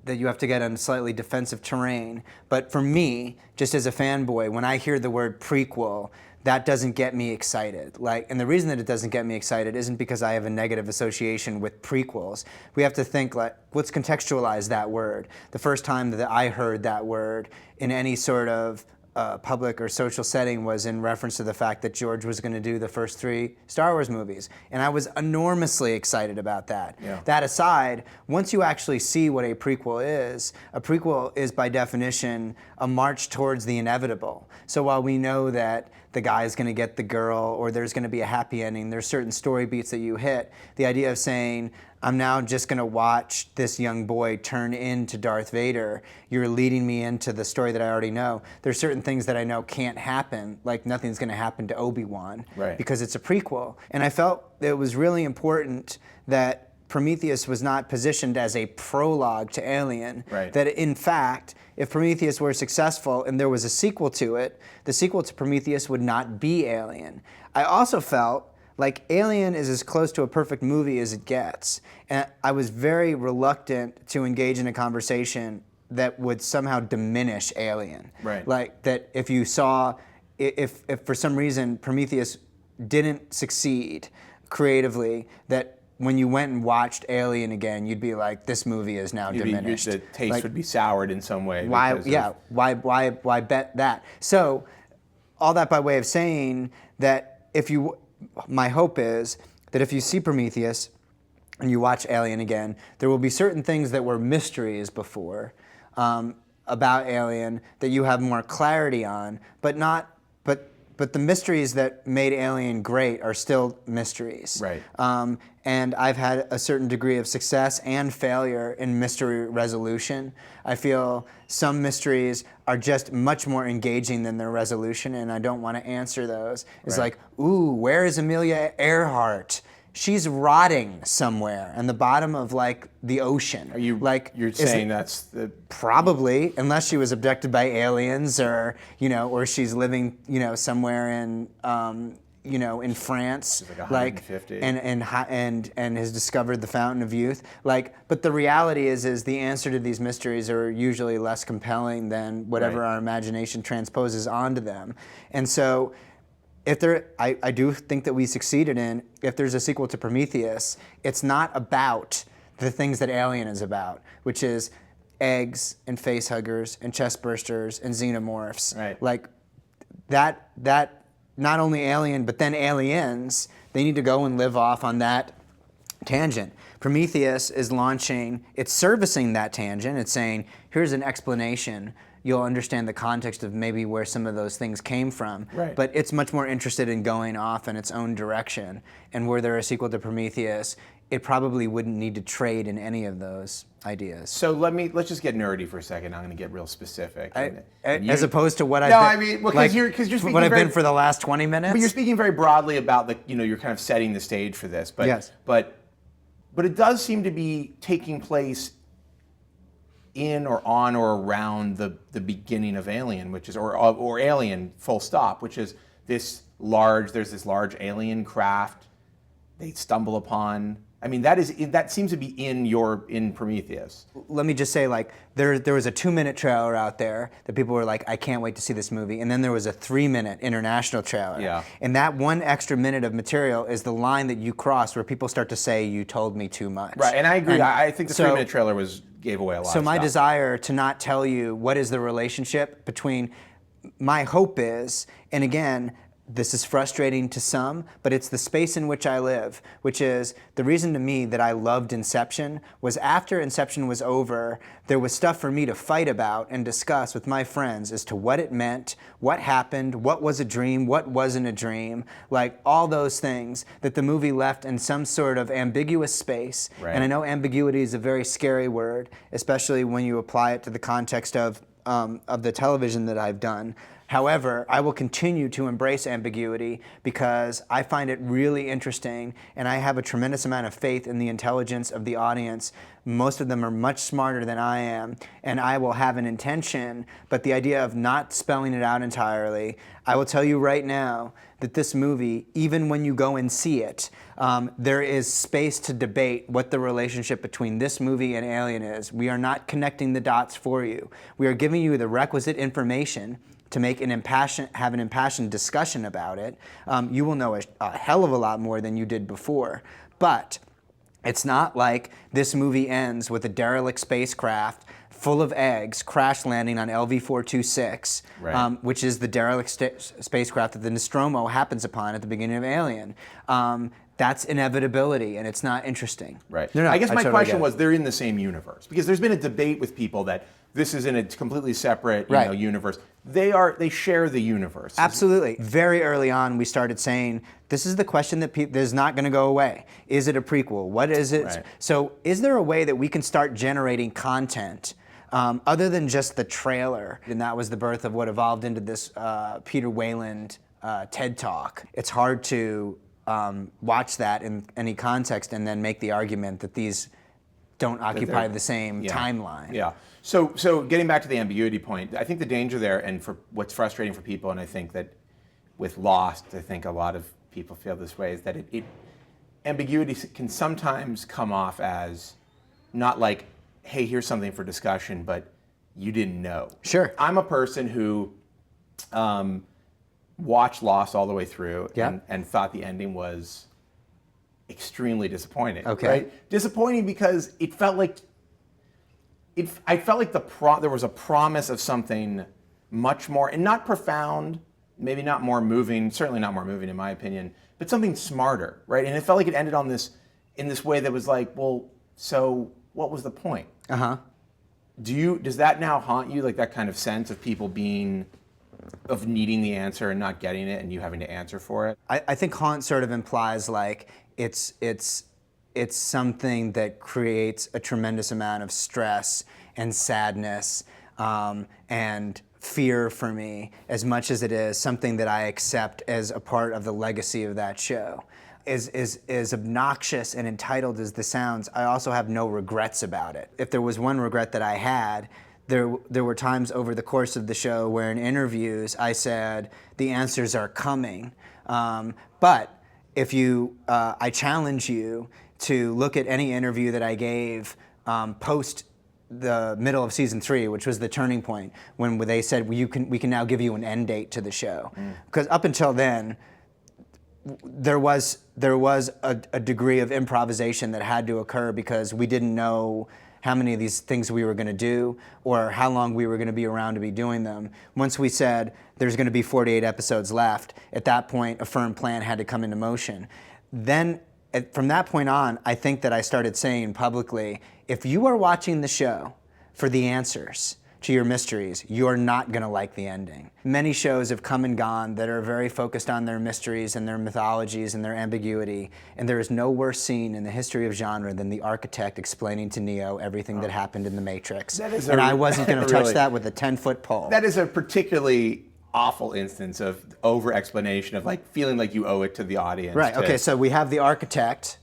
you have to get on slightly defensive terrain. But for me, just as a fanboy, when I hear the word prequel, that doesn't get me excited. And the reason that it doesn't get me excited isn't because I have a negative association with prequels. We have to think, let's contextualize that word. The first time that I heard that word in any sort of public or social setting was in reference to the fact that George was going to do the first 3 Star Wars movies. And I was enormously excited about that.
Yeah.
That aside, once you actually see what a prequel is by definition a march towards the inevitable. So while we know that the guy is going to get the girl or there's going to be a happy ending, there's certain story beats that you hit, the idea of saying, I'm now just going to watch this young boy turn into Darth Vader. You're leading me into the story that I already know. There's certain things that I know can't happen, like nothing's going to happen to Obi-Wan because it's a prequel. And I felt it was really important that Prometheus was not positioned as a prologue to Alien.
Right.
That in fact, if Prometheus were successful and there was a sequel to it, the sequel to Prometheus would not be Alien. I also felt like Alien is as close to a perfect movie as it gets. And I was very reluctant to engage in a conversation that would somehow diminish Alien.
Right.
Like that if you saw, if for some reason Prometheus didn't succeed creatively, that when you went and watched Alien again, you'd be like, this movie is now diminished.
The taste would be soured in some way.
Why bet that? So all that by way of saying that my hope is that if you see Prometheus and you watch Alien again, there will be certain things that were mysteries before about Alien that you have more clarity on, but the mysteries that made Alien great are still mysteries.
Right.
And I've had a certain degree of success and failure in mystery resolution. I feel some mysteries are just much more engaging than their resolution, and I don't want to answer those. It's like, ooh, where is Amelia Earhart? She's rotting somewhere in the bottom of like the ocean.
Are you
like
you're saying that's the
probably, unless she was abducted by aliens, or or she's living somewhere in in France,
like 150,
and has discovered the fountain of youth. But the reality is the answer to these mysteries are usually less compelling than whatever our imagination transposes onto them, and so. I do think that we succeeded in, if there's a sequel to Prometheus, it's not about the things that Alien is about, which is eggs and face huggers and chest bursters and xenomorphs.
Right.
Like that not only Alien, but then Aliens, they need to go and live off on that tangent. Prometheus is launching, it's servicing that tangent. It's saying, here's an explanation. You'll understand the context of maybe where some of those things came from.
Right.
But it's much more interested in going off in its own direction. And were there a sequel to Prometheus, it probably wouldn't need to trade in any of those ideas.
So let's just get nerdy for a second. I'm going to get real specific.
As opposed to what I've been,
because you're speaking
what I've been for the last 20 minutes.
But you're speaking very broadly about you're kind of setting the stage for this. But
yes.
But it does seem to be taking place in or on or around the beginning of Alien, which is or Alien full stop, which is there's this large alien craft they stumble upon. I mean, that seems to be in Prometheus.
Let me just say, there was a 2-minute trailer out there that people were like, I can't wait to see this movie. And then there was a 3-minute international trailer.
Yeah.
And that 1 extra minute of material is the line that you cross where people start to say, you told me too much.
Right, and I agree. I think the 3-minute trailer gave away a lot.
So
of
my
stuff.
desire to not tell you what is the relationship between, my hope is, and again, this is frustrating to some, but it's the space in which I live, which is the reason to me that I loved Inception was after Inception was over, there was stuff for me to fight about and discuss with my friends as to what it meant, what happened, what was a dream, what wasn't a dream, all those things that the movie left in some sort of ambiguous space.
Right.
And I know ambiguity is a very scary word, especially when you apply it to the context of the television that I've done. However, I will continue to embrace ambiguity because I find it really interesting, and I have a tremendous amount of faith in the intelligence of the audience. Most of them are much smarter than I am, and I will have an intention, but the idea of not spelling it out entirely, I will tell you right now that this movie, even when you go and see it, there is space to debate what the relationship between this movie and Alien is. We are not connecting the dots for you. We are giving you the requisite information to make have an impassioned discussion about it. You will know a hell of a lot more than you did before. But it's not like this movie ends with a derelict spacecraft full of eggs crash landing on LV-426,
right.
Which is the derelict spacecraft that the Nostromo happens upon at the beginning of Alien. That's inevitability, and it's not interesting.
Right.
No,
I guess my
totally
question was, they're in the same universe, because there's been a debate with people that this is in a completely separate universe. They share the universe.
Absolutely. Very early on, we started saying, this is the question that is not going to go away. Is it a prequel? What is it?
Right.
So is there a way that we can start generating content other than just the trailer? And that was the birth of what evolved into this Peter Wayland TED Talk. It's hard to watch that in any context and then make the argument that these don't occupy the same timeline.
Yeah. So getting back to the ambiguity point, I think the danger there, and for what's frustrating for people, and I think that with Lost, I think a lot of people feel this way, is that ambiguity can sometimes come off as not like, hey, here's something for discussion, but you didn't know.
Sure.
I'm a person who watched Lost all the way through and thought the ending was extremely disappointing.
Okay.
Right? Disappointing because it felt like I felt like there was a promise of something much more, and not profound, maybe not more moving, certainly not more moving in my opinion, but something smarter, right? And it felt like it ended in this way that was like, well, so what was the point?
Uh-huh.
Does that now haunt you, like that kind of sense of people of needing the answer and not getting it and you having to answer for it?
I think haunt sort of implies like it's something that creates a tremendous amount of stress and sadness and fear for me, as much as it is something that I accept as a part of the legacy of that show. As obnoxious and entitled as this sounds, I also have no regrets about it. If there was one regret that I had, there were times over the course of the show where in interviews I said, the answers are coming. But if I challenge you to look at any interview that I gave post the middle of season 3, which was the turning point, when they said, we can now give you an end date to the show. Because up until then, there was a degree of improvisation that had to occur because we didn't know how many of these things we were going to do or how long we were going to be around to be doing them. Once we said there's going to be 48 episodes left, at that point a firm plan had to come into motion. Then from that point on, I think that I started saying publicly, if you are watching the show for the answers to your mysteries, you're not going to like the ending. Many shows have come and gone that are very focused on their mysteries and their mythologies and their ambiguity, and there is no worse scene in the history of genre than the architect explaining to Neo everything that happened in the Matrix. And I wasn't going to touch that with a 10-foot pole.
That is a particularly awful instance of over-explanation of like feeling like you owe it to the audience.
Right, okay, so we have the architect,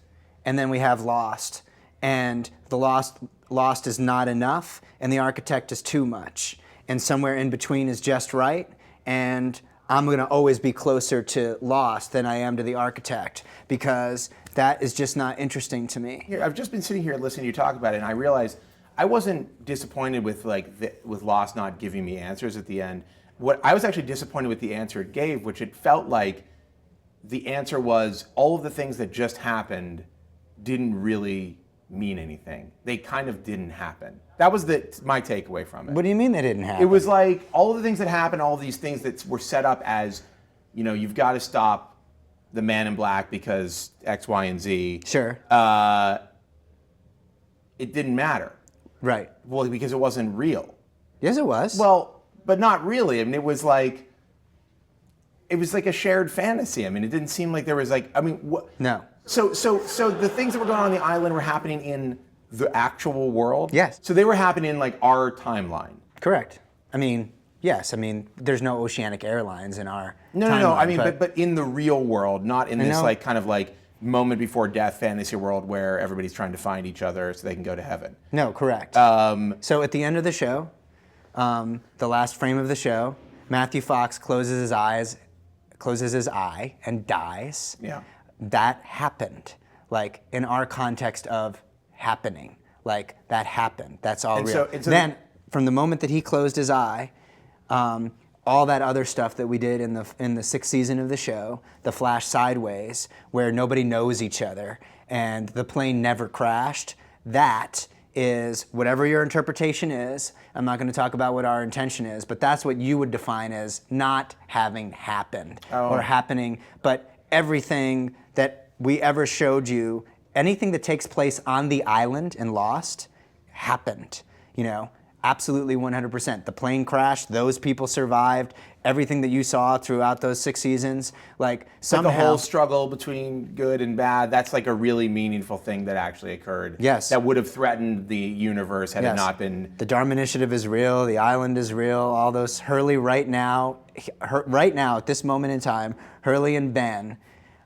and then we have Lost, and the Lost is not enough, and the architect is too much. And somewhere in between is just right, and I'm going to always be closer to Lost than I am to the architect, because that is just not interesting to me.
I've just been sitting here listening to you talk about it, and I realized I wasn't disappointed with with Lost not giving me answers at the end. What I was actually disappointed with the answer it gave, which it felt like the answer was all of the things that just happened didn't really mean anything. They kind of didn't happen. That was my takeaway from it.
What do you mean they didn't happen?
It was like all of the things that happened, all of these things that were set up as, you've got to stop the Man in Black because X, Y, and Z.
Sure.
It didn't matter.
Right.
Well, because it wasn't real.
Yes, it was.
Well, but not really. I mean, it was like a shared fantasy. I mean, it didn't seem like there was what?
No.
So the things that were going on the island were happening in the actual world?
Yes.
So they were happening in like our timeline?
Correct. I mean, yes. I mean, there's no Oceanic Airlines in our
No. I mean, but in the real world, not in this kind of moment before death fantasy world where everybody's trying to find each other so they can go to heaven.
No, correct. So at the end of the show, the last frame of the show, Matthew Fox closes his eye and dies.
Yeah.
That happened, like in our context of happening, like that happened. That's all real. So then, from the moment that he closed his eye, all that other stuff that we did in the 6th season of the show, the flash sideways, where nobody knows each other, and the plane never crashed. That is whatever your interpretation is. I'm not going to talk about what our intention is, but that's what you would define as not having happened or happening. But everything that we ever showed you, anything that takes place on the island in Lost, happened. Absolutely 100%. The plane crashed, those people survived, everything that you saw throughout those 6 seasons, somehow...
the whole struggle between good and bad, that's like a really meaningful thing that actually occurred.
Yes.
That would have threatened the universe had it not been...
The Dharma Initiative is real, the island is real, all those... Hurley right now, at this moment in time, Hurley and Ben,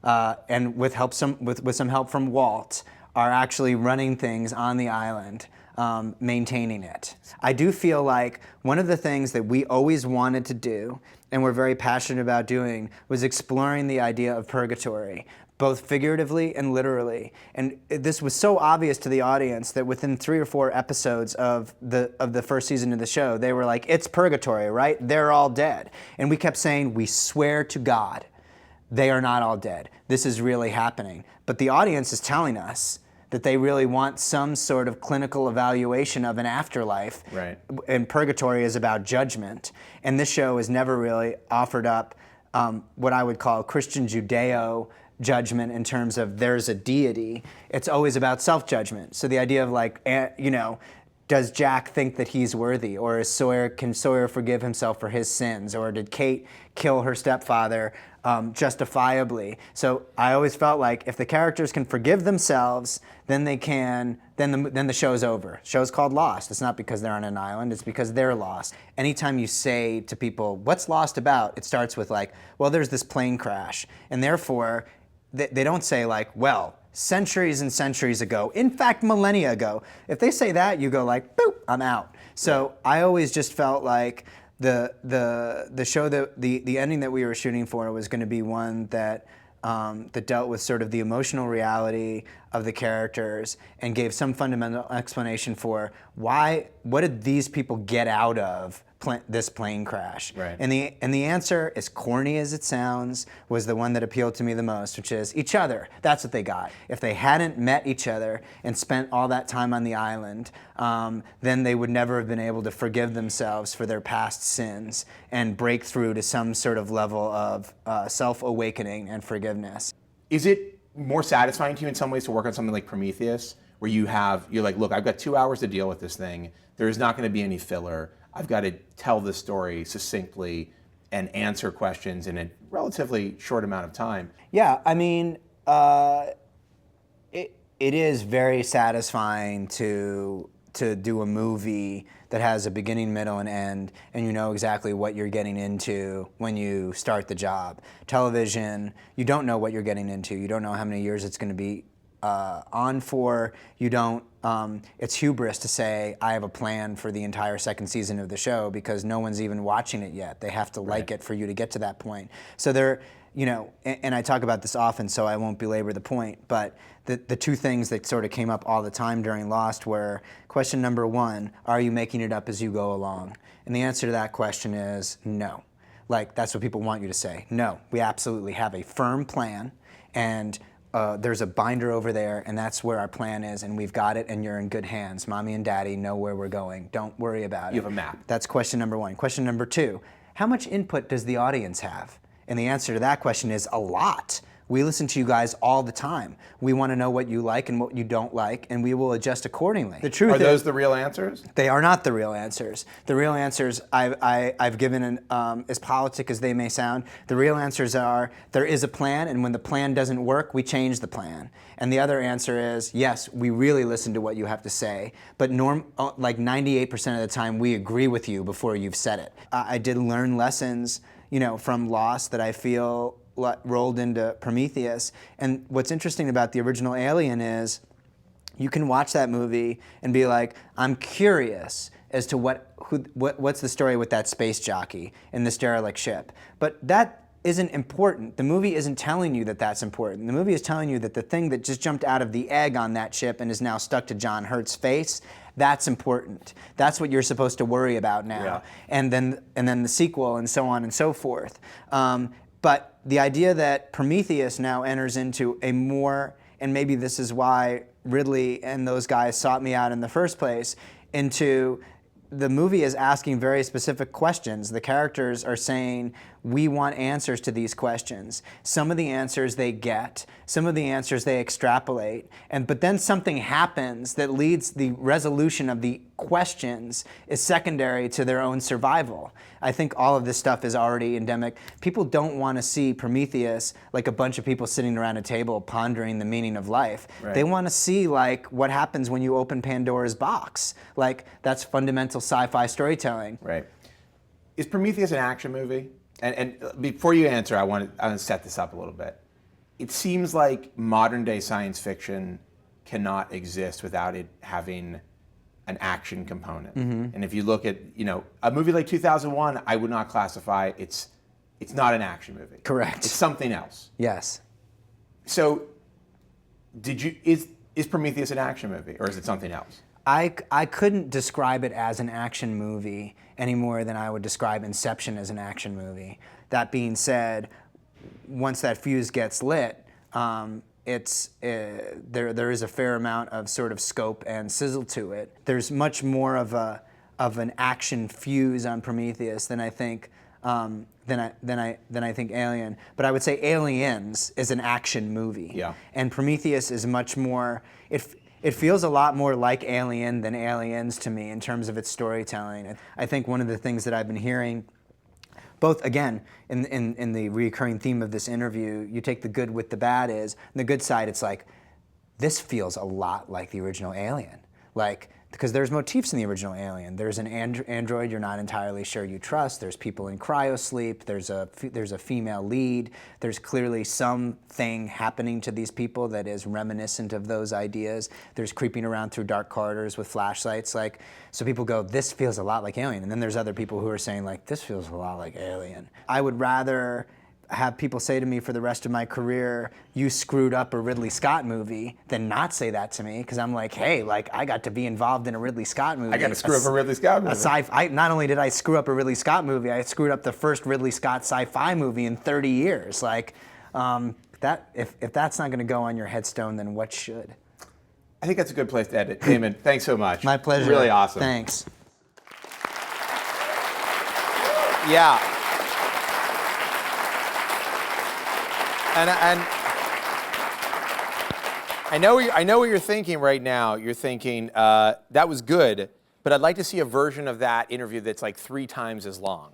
and with some help from Walt, are actually running things on the island. Maintaining it. I do feel like one of the things that we always wanted to do, and we're very passionate about doing, was exploring the idea of purgatory, both figuratively and literally. And this was so obvious to the audience that within 3 or 4 episodes of the first season of the show, they were like, it's purgatory, right? They're all dead. And we kept saying, we swear to God, they are not all dead. This is really happening. But the audience is telling us that they really want some sort of clinical evaluation of an afterlife.
Right.
And purgatory is about judgment. And this show has never really offered up what I would call Christian Judeo judgment in terms of there's a deity. It's always about self-judgment. So the idea of does Jack think that he's worthy, or can Sawyer forgive himself for his sins, or did Kate kill her stepfather justifiably? So I always felt like if the characters can forgive themselves, then they can. Then the show's over. Show's called Lost. It's not because they're on an island. It's because they're lost. Anytime you say to people, "What's Lost about?" It starts with like, "Well, there's this plane crash," and therefore they don't say like, "Well, centuries and centuries ago, in fact, millennia ago." If they say that, you go like, "Boop, I'm out." So I always just felt like the show the ending that we were shooting for was going to be one that dealt with sort of the emotional reality of the characters and gave some fundamental explanation for what did these people get out of this plane crash.
Right.
And the answer, as corny as it sounds, was the one that appealed to me the most, which is each other. That's what they got. If they hadn't met each other and spent all that time on the island, then they would never have been able to forgive themselves for their past sins and break through to some sort of level of self-awakening and forgiveness.
Is it more satisfying to you in some ways to work on something like Prometheus, where you're like, look, I've got 2 hours to deal with this thing. There is not going to be any filler. I've got to tell this story succinctly and answer questions in a relatively short amount of time.
Yeah, I mean, it is very satisfying to do a movie that has a beginning, middle, and end, and you know exactly what you're getting into when you start the job. Television, you don't know what you're getting into. You don't know how many years it's going to be on for. You don't. It's hubris to say I have a plan for the entire second season of the show because no one's even watching it yet. They have to like it for you to get to that point. So there, you know, and I talk about this often, so I won't belabor the point. But the two things that sort of came up all the time during Lost were question number one: are you making it up as you go along? And the answer to that question is no. Like that's what people want you to say. No, we absolutely have a firm plan, and there's a binder over there, and that's where our plan is, and we've got it, and you're in good hands. Mommy and Daddy know where we're going. Don't worry about it.
You have a map.
That's question number one. Question number two, how much input does the audience have? And the answer to that question is a lot. We listen to you guys all the time. We want to know what you like and what you don't like, and we will adjust accordingly. The truth
Are
is,
those the real answers?
they are not the real answers. The real answers I've given, as politic as they may sound, the real answers are there is a plan, and when the plan doesn't work, we change the plan. And the other answer is, yes, we really listen to what you have to say, but like 98% of the time, we agree with you before you've said it. I did learn lessons, you know, from Lost that I feel rolled into Prometheus. And what's interesting about the original Alien is you can watch that movie and be like, I'm curious as to what's the story with that space jockey in this derelict ship. But that isn't important. The movie isn't telling you that that's important. The movie is telling you that the thing that just jumped out of the egg on that ship and is now stuck to John Hurt's face, that's important. That's what you're supposed to worry about now. Yeah. And then the sequel and so on and so forth. But the idea that Prometheus now enters into a more, and maybe this is why Ridley and those guys sought me out in the first place, into the movie is asking very specific questions. The characters are saying, we want answers to these questions. Some of the answers they get, some of the answers they extrapolate, but then something happens that leads the resolution of the questions is secondary to their own survival. I think all of this stuff is already endemic. People don't want to see Prometheus like a bunch of people sitting around a table pondering the meaning of life. Right. They want to see like what happens when you open Pandora's box. Like that's fundamental sci-fi storytelling.
Right. Is Prometheus an action movie? And before you answer, I want to set this up a little bit. It seems like modern day science fiction cannot exist without it having an action component. Mm-hmm. And if you look at, you know, a movie like 2001, I would not classify it's not an action movie.
Correct.
It's something else.
Yes.
So, is Prometheus an action movie, or is it something else?
I couldn't describe it as an action movie any more than I would describe Inception as an action movie. That being said, once that fuse gets lit, there is a fair amount of sort of scope and sizzle to it. There's much more of an action fuse on Prometheus than I think Alien. But I would say Aliens is an action movie.
Yeah.
And Prometheus is much more. It feels a lot more like Alien than Aliens to me in terms of its storytelling. I think one of the things that I've been hearing, both, again, in the recurring theme of this interview, you take the good with the bad is, on the good side, it's like, this feels a lot like the original Alien. Like, because there's motifs in the original Alien. There's an android you're not entirely sure you trust. There's people in cryosleep. There's a female lead. There's clearly something happening to these people that is reminiscent of those ideas. There's creeping around through dark corridors with flashlights. Like, so people go, this feels a lot like Alien. And then there's other people who are saying, like, this feels a lot like Alien. I would rather have people say to me for the rest of my career, you screwed up a Ridley Scott movie, than not say that to me, because I'm like, hey, like, I got to be involved in a Ridley Scott movie.
I got to screw up a Ridley Scott movie.
Not only did I screw up a Ridley Scott movie, I screwed up the first Ridley Scott sci-fi movie in 30 years. Like, if that's not going to go on your headstone, then what should?
I think that's a good place to edit. Damon, thanks so much.
My pleasure.
Really awesome.
Thanks.
Yeah. And I know what you're thinking right now. You're thinking, that was good, but I'd like to see a version of that interview that's like 3 times as long.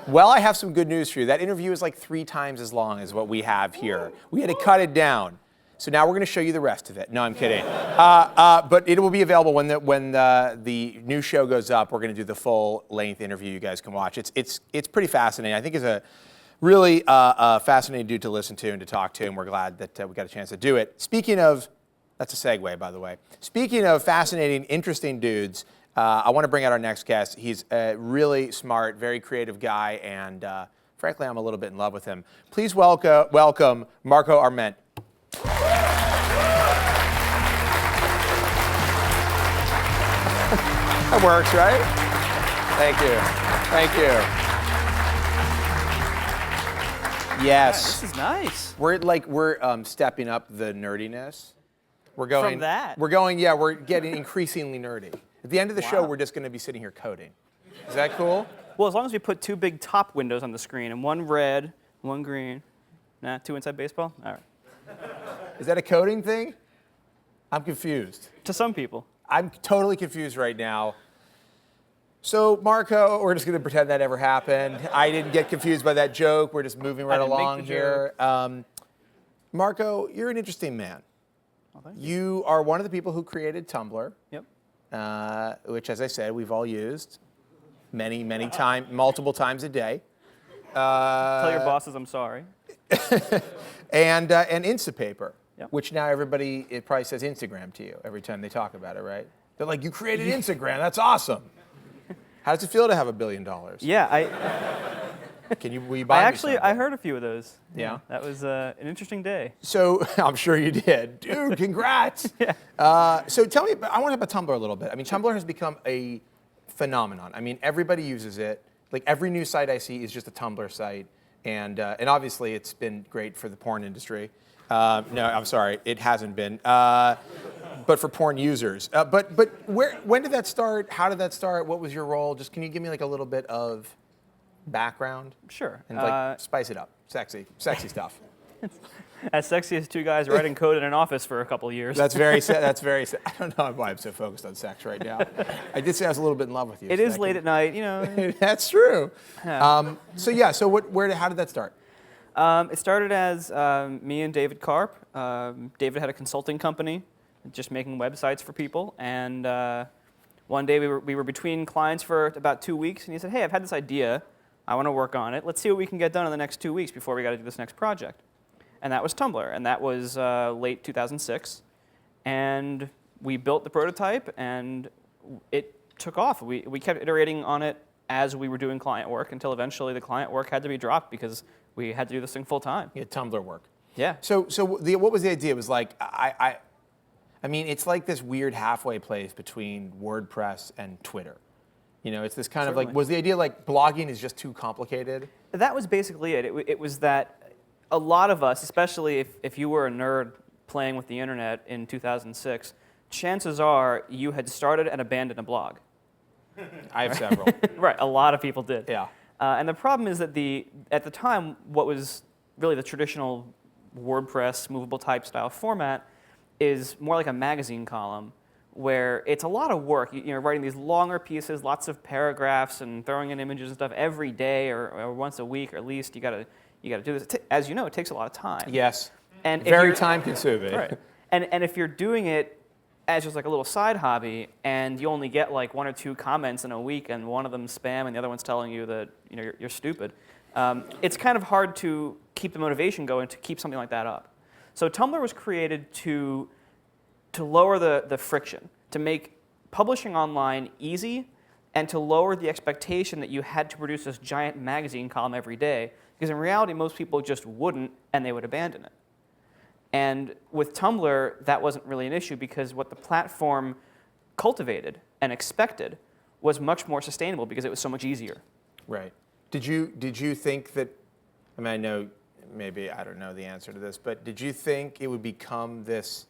Well, I have some good news for you. That interview is like 3 times as long as what we have here. We had to cut it down. So now we're going to show you the rest of it. No, I'm kidding. But it will be available when the new show goes up. We're going to do the full-length interview you guys can watch. It's pretty fascinating. I think it's a really fascinating dude to listen to and to talk to, and we're glad that we got a chance to do it. Speaking of, that's a segue, by the way. Speaking of fascinating, interesting dudes, I want to bring out our next guest. He's a really smart, very creative guy, and frankly, I'm a little bit in love with him. Please welcome Marco Arment. That works, right? Thank you. Thank you. Yes.
This is nice.
We're stepping up the nerdiness. We're going
From that?
We're getting increasingly nerdy. At the end of the show, we're just going to be sitting here coding. Is that cool?
Well, as long as we put 2 big top windows on the screen, and 1 red, 1 green. Nah, 2 inside baseball? All right.
Is that a coding thing? I'm confused.
To some people.
I'm totally confused right now. So, Marco, we're just going to pretend that ever happened. I didn't get confused by that joke. We're just moving right along here. Marco, you're an interesting man.
Well, thank
you. You are one of the people who created Tumblr.
Yep.
Which, as I said, we've all used many times, multiple times a day.
Tell your bosses I'm sorry.
and Instapaper,
Yep.
which now everybody, it probably says Instagram to you every time they talk about it, right? They're like, you created Instagram, that's awesome. How does it feel to have $1 billion?
Yeah,
will you buy me something?
I heard a few of those.
Yeah?
That was an interesting day.
So, I'm sure you did. Dude, congrats.
Yeah.
So tell me, I want to talk about Tumblr a little bit. I mean, Tumblr has become a phenomenon. I mean, everybody uses it. Like, every news site I see is just a Tumblr site. And obviously, it's been great for the porn industry. No, I'm sorry, it hasn't been. But for porn users. But when did that start? How did that start? What was your role? Just can you give me like a little bit of background?
Sure.
And like spice it up. Sexy stuff.
As sexy as 2 guys writing code in an office for a couple of years.
That's very I don't know why I'm so focused on sex right now. I did say I was a little bit in love with you.
It is late at night, you know.
That's true.
Yeah.
So how did that start?
It started as me and David Karp. David had a consulting company, just making websites for people. And one day we were between clients for about 2 weeks, and he said, hey, I've had this idea. I want to work on it. Let's see what we can get done in the next 2 weeks before we got to do this next project. And that was Tumblr, and that was late 2006. And we built the prototype, and it took off. We kept iterating on it as we were doing client work until eventually the client work had to be dropped because we had to do this thing full time.
You had Tumblr work.
Yeah.
So what was the idea? It was like, I mean, it's like this weird halfway place between WordPress and Twitter. You know, it's this kind of like, was the idea like blogging is just too complicated?
That was basically it. It was that a lot of us, especially if you were a nerd playing with the internet in 2006, chances are you had started and abandoned a blog.
I have several.
Right, a lot of people did.
Yeah.
And the problem is that at the time, what was really the traditional WordPress movable type style format, is more like a magazine column, where it's a lot of work. You're writing these longer pieces, lots of paragraphs, and throwing in images and stuff every day or once a week, or at least you gotta do this. As you know, it takes a lot of time.
Yes.
And
very time consuming.
Right. And if you're doing it as just like a little side hobby, and you only get like 1 or 2 comments in a week, and one of them spam, and the other one's telling you that you're stupid, it's kind of hard to keep the motivation going to keep something like that up. So Tumblr was created to lower the friction, to make publishing online easy, and to lower the expectation that you had to produce this giant magazine column every day, because in reality, most people just wouldn't, and they would abandon it. And with Tumblr, that wasn't really an issue, because what the platform cultivated and expected was much more sustainable, because it was so much easier.
Right. Did you think that, I mean, I know maybe I don't know the answer to this, but did you think it would become this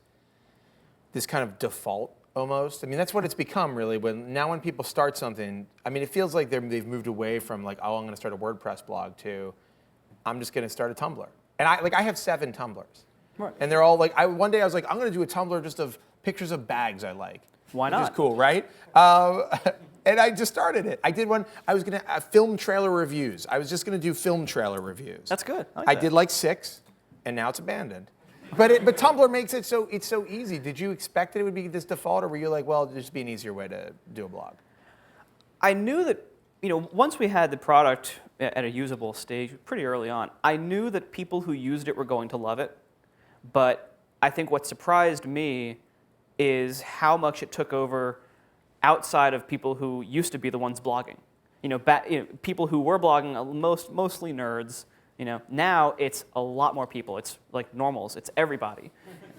kind of default almost? I mean, that's what it's become really. When people start something, I mean, it feels like they've moved away from like, oh, I'm going to start a WordPress blog to, I'm just going to start a Tumblr. And I have 7 Tumblrs.
Right.
And they're all like, one day I was like, I'm going to do a Tumblr just of pictures of bags I like.
Why not?
Which is cool, right? And I just started it. I did one. I was going to film trailer reviews. I was just going to do film trailer reviews.
That's good.
I did like 6, and now it's abandoned. But Tumblr makes it so it's so easy. Did you expect that it would be this default, or were you like, well, it'd just be an easier way to do a blog?
I knew that, once we had the product at a usable stage pretty early on, I knew that people who used it were going to love it. But I think what surprised me is how much it took over outside of people who used to be the ones blogging. People who were blogging, mostly nerds. Now it's a lot more people. It's like normals. It's everybody.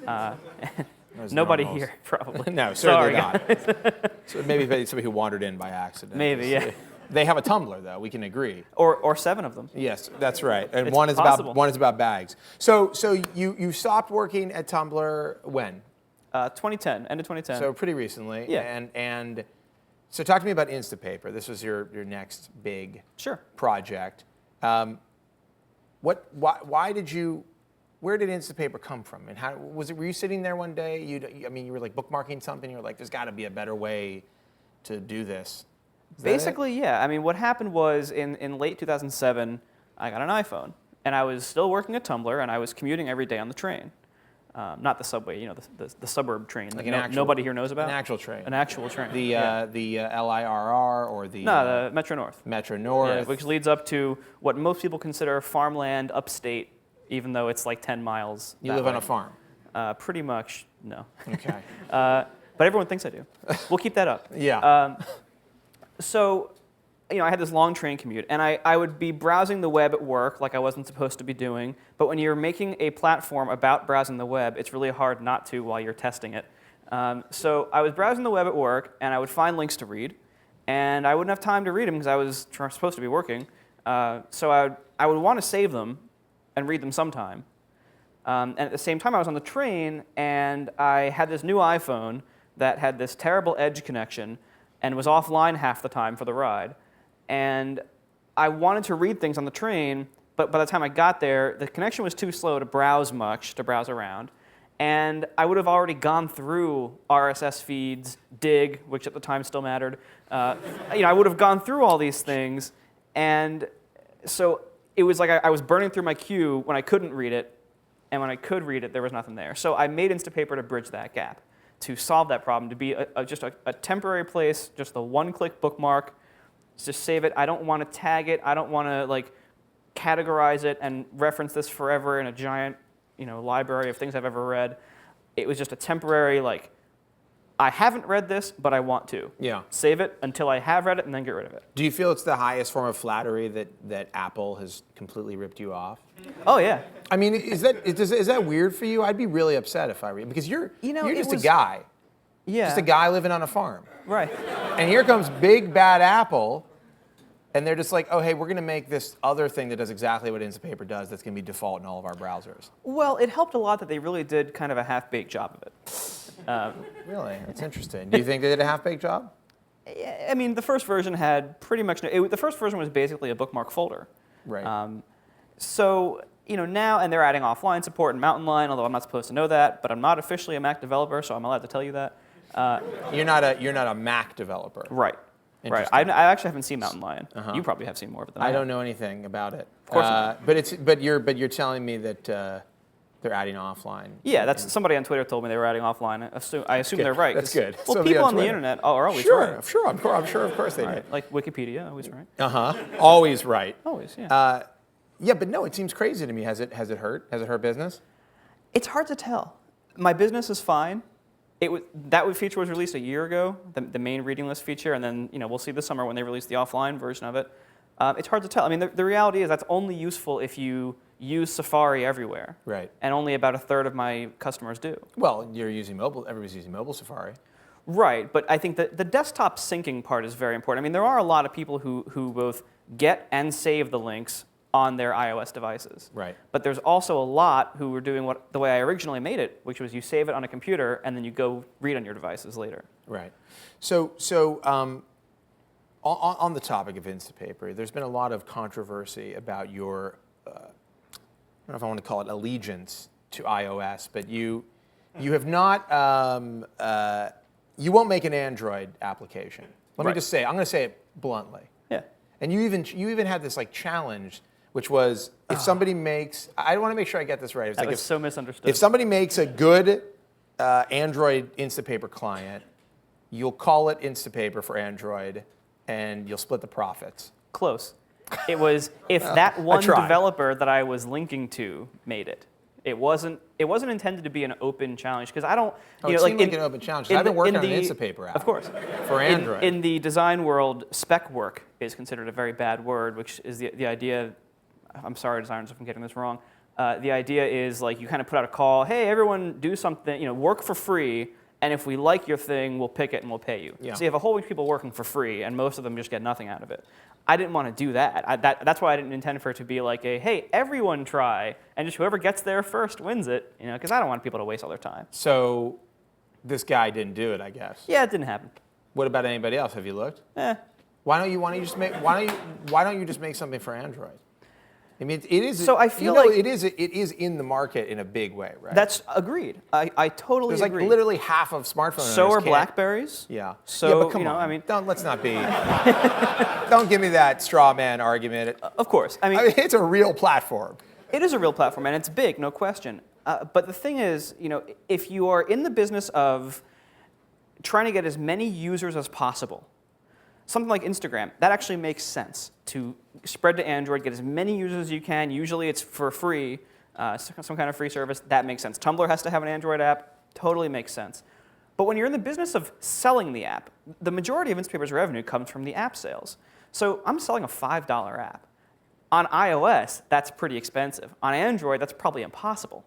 Nobody
normals.
Here, probably.
No, certainly
Sorry,
not. So maybe somebody who wandered in by accident.
Maybe, yeah.
They have a Tumblr, though. We can agree.
Or 7 of them.
Yes, that's right. And
It's
one is
possible.
about bags. So you stopped working at Tumblr when?
2010, end of 2010.
So pretty recently.
Yeah.
And so talk to me about Instapaper. This was your next big project. Where did Instapaper come from? And how were you sitting there one day? You were like bookmarking something. You were like, there's got to be a better way to do this.
Basically, yeah. I mean, what happened was in late 2007, I got an iPhone, and I was still working at Tumblr, and I was commuting every day on the train. Not the subway, the suburb train
like
that nobody here knows about.
An actual train.
An actual train.
The LIRR or the...
No, the Metro North.
Metro North.
Yeah, which leads up to what most people consider farmland upstate, even though it's like 10 miles.
You live on a farm?
Pretty much, no.
Okay.
But everyone thinks I do. We'll keep that up.
Yeah.
So, I had this long train commute, and I would be browsing the web at work like I wasn't supposed to be doing, but when you're making a platform about browsing the web, it's really hard not to while you're testing it. So I was browsing the web at work, and I would find links to read, and I wouldn't have time to read them because I was supposed to be working. So I would want to save them and read them sometime. And at the same time, I was on the train, and I had this new iPhone that had this terrible Edge connection and was offline half the time for the ride. And I wanted to read things on the train, but by the time I got there, the connection was too slow to browse around. And I would have already gone through RSS feeds, Dig, which at the time still mattered. I would have gone through all these things. And so it was like I was burning through my queue when I couldn't read it. And when I could read it, there was nothing there. So I made Instapaper to bridge that gap, to solve that problem, to be just a temporary place, just a one-click bookmark. Just save it. I don't want to tag it. I don't want to categorize it and reference this forever in a giant, library of things I've ever read. It was just a temporary I haven't read this, but I want to.
Yeah.
Save it until I have read it and then get rid of it.
Do you feel it's the highest form of flattery that Apple has completely ripped you off?
Oh yeah.
I mean, is that weird for you? I'd be really upset if I read, because you're just a guy.
Yeah.
Just a guy living on a farm.
Right.
And here comes big bad Apple, and they're just like, oh, hey, we're going to make this other thing that does exactly what Instapaper does that's going to be default in all of our browsers.
Well, it helped a lot that they really did kind of a half-baked job of it.
Really? That's interesting. Do you think they did a half-baked job?
I mean, the first version had pretty much the first version was basically a bookmark folder.
Right.
So now, and they're adding offline support and Mountain Lion, although I'm not supposed to know that, but I'm not officially a Mac developer, so I'm allowed to tell you that.
You're not a Mac developer.
Right. Right. I actually haven't seen Mountain Lion.
Uh-huh.
You probably have seen more of it than
I
I
don't know anything about it.
Of course not.
But you're telling me that they're adding offline.
Yeah, that's somebody on Twitter told me they were adding offline. I assume they're right.
That's good.
Well,
Somebody
people on the
Twitter.
internet are always
Sure,
right.
sure. I'm sure. Of course they do.
Right. Like Wikipedia, always right.
Always right.
Always, yeah.
Yeah, but no, it seems crazy to me. Has it hurt? Has it hurt business?
It's hard to tell. My business is fine. That feature was released a year ago, the main reading list feature, and then we'll see this summer when they release the offline version of it. It's hard to tell. I mean, the reality is that's only useful if you use Safari everywhere.
Right.
And only about a third of my customers do.
Well, you're using mobile. Everybody's using mobile Safari.
Right, but I think that the desktop syncing part is very important. I mean, there are a lot of people who both get and save the links on their iOS devices.
Right.
But there's also a lot who are doing the way I originally made it, which was you save it on a computer and then you go read on your devices later.
Right. So on the topic of Instapaper, there's been a lot of controversy about your, I don't know if I want to call it allegiance to iOS, but you have not, you won't make an Android application. Let me just say, I'm going to say it bluntly.
Yeah.
And you even had this challenge, which was if somebody makes, I want to make sure I get this right. It's
That
like
was so misunderstood.
If somebody makes a good Android Instapaper client, you'll call it Instapaper for Android, and you'll split the profits.
Close. It was if that one developer that I was linking to made it. It wasn't intended to be an open challenge because I don't.
It seemed like an open challenge. I've been working on an Instapaper app.
Of course.
For Android.
In the design world, spec work is considered a very bad word, which is the idea. I'm sorry, designers, if I'm getting this wrong. The idea is you kind of put out a call. Hey, everyone, do something. Work for free. And if we like your thing, we'll pick it and we'll pay you.
Yeah.
So you have a whole bunch of people working for free, and most of them just get nothing out of it. I didn't want to do that. That's why I didn't intend for it to be hey, everyone try, and just whoever gets there first wins it. Because I don't want people to waste all their time.
So this guy didn't do it, I guess.
Yeah, it didn't happen.
What about anybody else? Have you looked? Why don't you just make something for Android? I mean, it is.
So I feel like
it is in the market in a big way, right?
That's agreed. I totally
agree. There's literally half of smartphones.
So are Blackberries.
Yeah.
So
but come on.
I mean,
let's not be. Don't give me that straw man argument.
Of course. I mean,
it's a real platform.
It is a real platform, and it's big, no question. But the thing is, if you are in the business of trying to get as many users as possible, something like Instagram, that actually makes sense to spread to Android, get as many users as you can. Usually it's for free, some kind of free service. That makes sense. Tumblr has to have an Android app. Totally makes sense. But when you're in the business of selling the app, the majority of Instapaper's revenue comes from the app sales. So I'm selling a $5 app. On iOS, that's pretty expensive. On Android, that's probably impossible.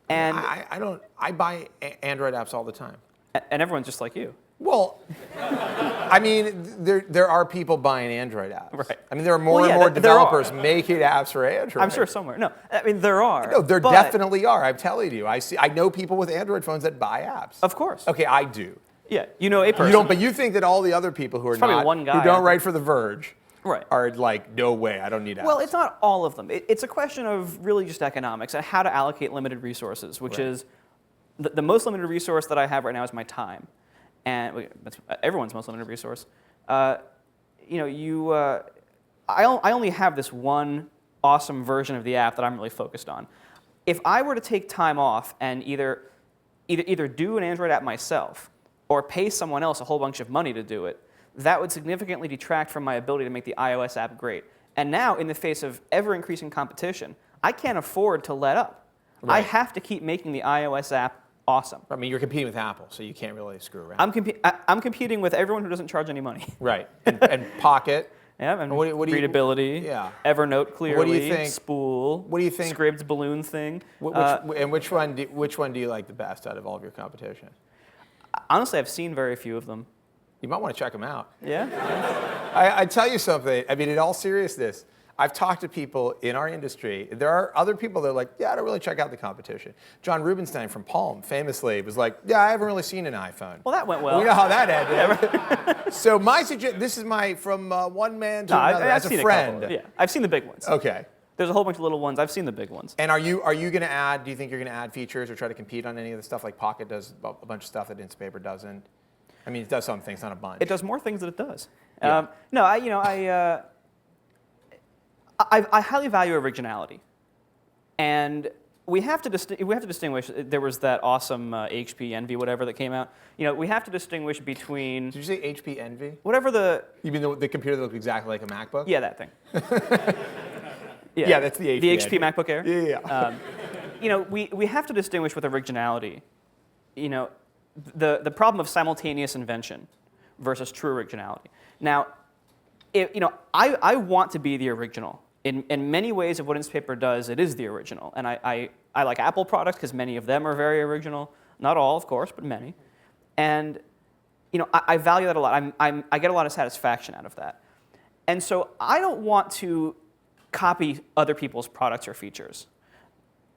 And
I buy Android apps all the time.
And everyone's just like you.
Well, I mean, there are people buying Android apps.
Right.
I mean, there are more and more developers making apps for Android.
I'm sure somewhere. No, I mean, there are.
No, there definitely are. I'm telling you. I know people with Android phones that buy apps.
Of course.
Okay, I do.
Yeah, you know a person.
You don't, but you think that all the other people who are
probably
not,
one guy
who don't write for The Verge,
right,
are like, no way, I don't need apps.
Well, it's not all of them. It's a question of really just economics and how to allocate limited resources, which is the most limited resource that I have right now is my time. And that's everyone's most limited resource. I only have this one awesome version of the app that I'm really focused on. If I were to take time off and either do an Android app myself or pay someone else a whole bunch of money to do it, that would significantly detract from my ability to make the iOS app great. And now, in the face of ever-increasing competition, I can't afford to let up. Right. I have to keep making the iOS app awesome.
I mean, you're competing with Apple, so you can't really screw around.
I'm competing with everyone who doesn't charge any money.
Right. And Pocket.
Yeah, and
what do
readability.
Yeah.
Evernote clearly.
What do you think?
Spool.
What do you think?
Scribd's balloon thing.
Which one do you like the best out of all of your competition?
Honestly, I've seen very few of them.
You might want to check them out.
Yeah.
I tell you something. I mean, in all seriousness, I've talked to people in our industry. There are other people that are like, yeah, I don't really check out the competition. John Rubinstein from Palm famously was like, yeah, I haven't really seen an iPhone.
Well, that went well.
We know how that ended. So my suggestion, this is from one man to another as a friend.
Yeah, I've seen the big ones.
Okay.
There's a whole bunch of little ones. I've seen the big ones.
And are you going to add? Do you think you're going to add features or try to compete on any of the stuff like Pocket does a bunch of stuff that Instapaper doesn't? I mean, it does some things, not a bunch.
It does more things than it does.
Yeah.
No, I highly value originality, and we have to distinguish. There was that awesome HP Envy whatever that came out. We have to distinguish between.
Did you say HP Envy?
Whatever the.
You mean the computer that looked exactly like a MacBook?
Yeah, that thing.
Yeah, that's the HP.
The HP MacBook Air.
Yeah.
We have to distinguish with originality. The problem of simultaneous invention versus true originality. Now, I want to be the original. In many ways of what Instapaper does, it is the original. And I like Apple products because many of them are very original. Not all, of course, but many. And I value that a lot. I get a lot of satisfaction out of that. And so I don't want to copy other people's products or features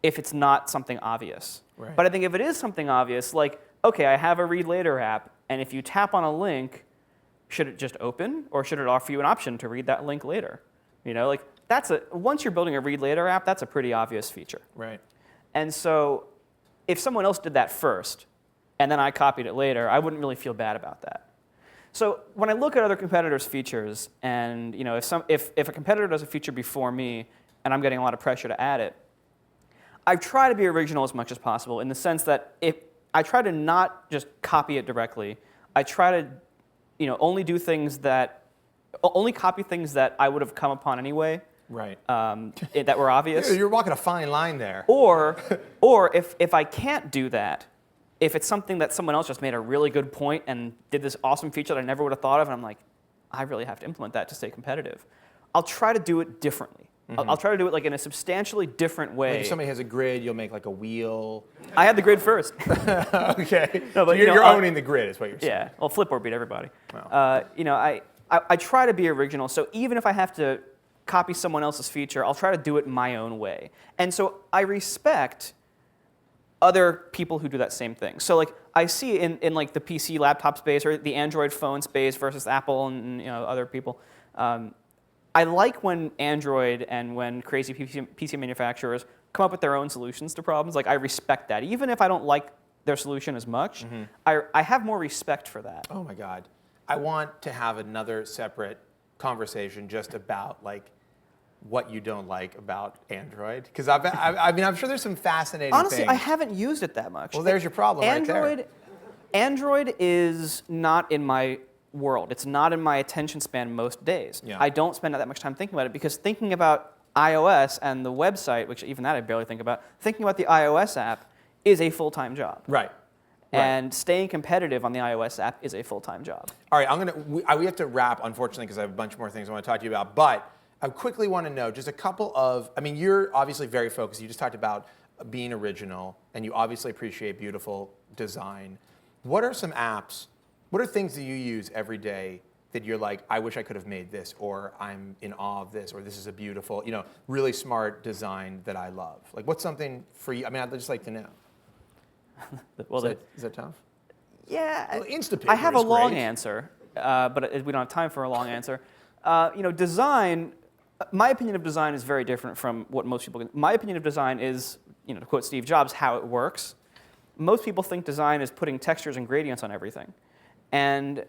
if it's not something obvious.
Right.
But I think if it is something obvious, like, okay, I have a read later app, and if you tap on a link, should it just open, or should it offer you an option to read that link later? Once you're building a read later app, that's a pretty obvious feature.
Right.
And so if someone else did that first, and then I copied it later, I wouldn't really feel bad about that. So when I look at other competitors' features, and if a competitor does a feature before me, and I'm getting a lot of pressure to add it, I try to be original as much as possible in the sense that if I try to not just copy it directly, I try to only copy things that I would have come upon anyway.
Right.
That were obvious.
You're walking a fine line there.
Or if I can't do that, if it's something that someone else just made a really good point and did this awesome feature that I never would have thought of, and I'm like, I really have to implement that to stay competitive, I'll try to do it differently. Mm-hmm. I'll try to do it like in a substantially different way.
Like if somebody has a grid, you'll make like a wheel.
I had the grid first.
Okay.
No, but
you're owning the grid, is what you're saying.
Yeah. Well, Flipboard beat everybody.
Wow.
I try to be original. So even if I have to copy someone else's feature, I'll try to do it my own way. And so I respect other people who do that same thing. So like I see in like the PC laptop space or the Android phone space versus Apple and other people. I like when Android and when crazy PC manufacturers come up with their own solutions to problems. Like I respect that, even if I don't like their solution as much. Mm-hmm. I have more respect for that.
Oh my God, I want to have another separate conversation just about like what you don't like about Android, because I'm sure there's some fascinating
Honestly,
things.
I haven't used it that much.
Well, there's your problem right there.
Android is not in my world. It's not in my attention span most days.
Yeah.
I don't spend that much time thinking about it because thinking about iOS and the website, which even that I barely think about, thinking about the iOS app is a full-time job.
Right.
And staying competitive on the iOS app is a full-time job.
All right, we have to wrap, unfortunately, because I have a bunch more things I want to talk to you about. But I quickly want to know just a couple of, you're obviously very focused. You just talked about being original, and you obviously appreciate beautiful design. What are some apps, what are things that you use every day that you're like, I wish I could have made this, or I'm in awe of this, or this is a beautiful, really smart design that I love? Like, what's something for you? I'd just like to know.
Well,
is that tough?
Yeah.
Well, Instapaper
I have a
is
long
great.
answer, but we don't have time for a long answer. Design, my opinion of design is very different from what most people My opinion of design is, to quote Steve Jobs, how it works. Most people think design is putting textures and gradients on everything. And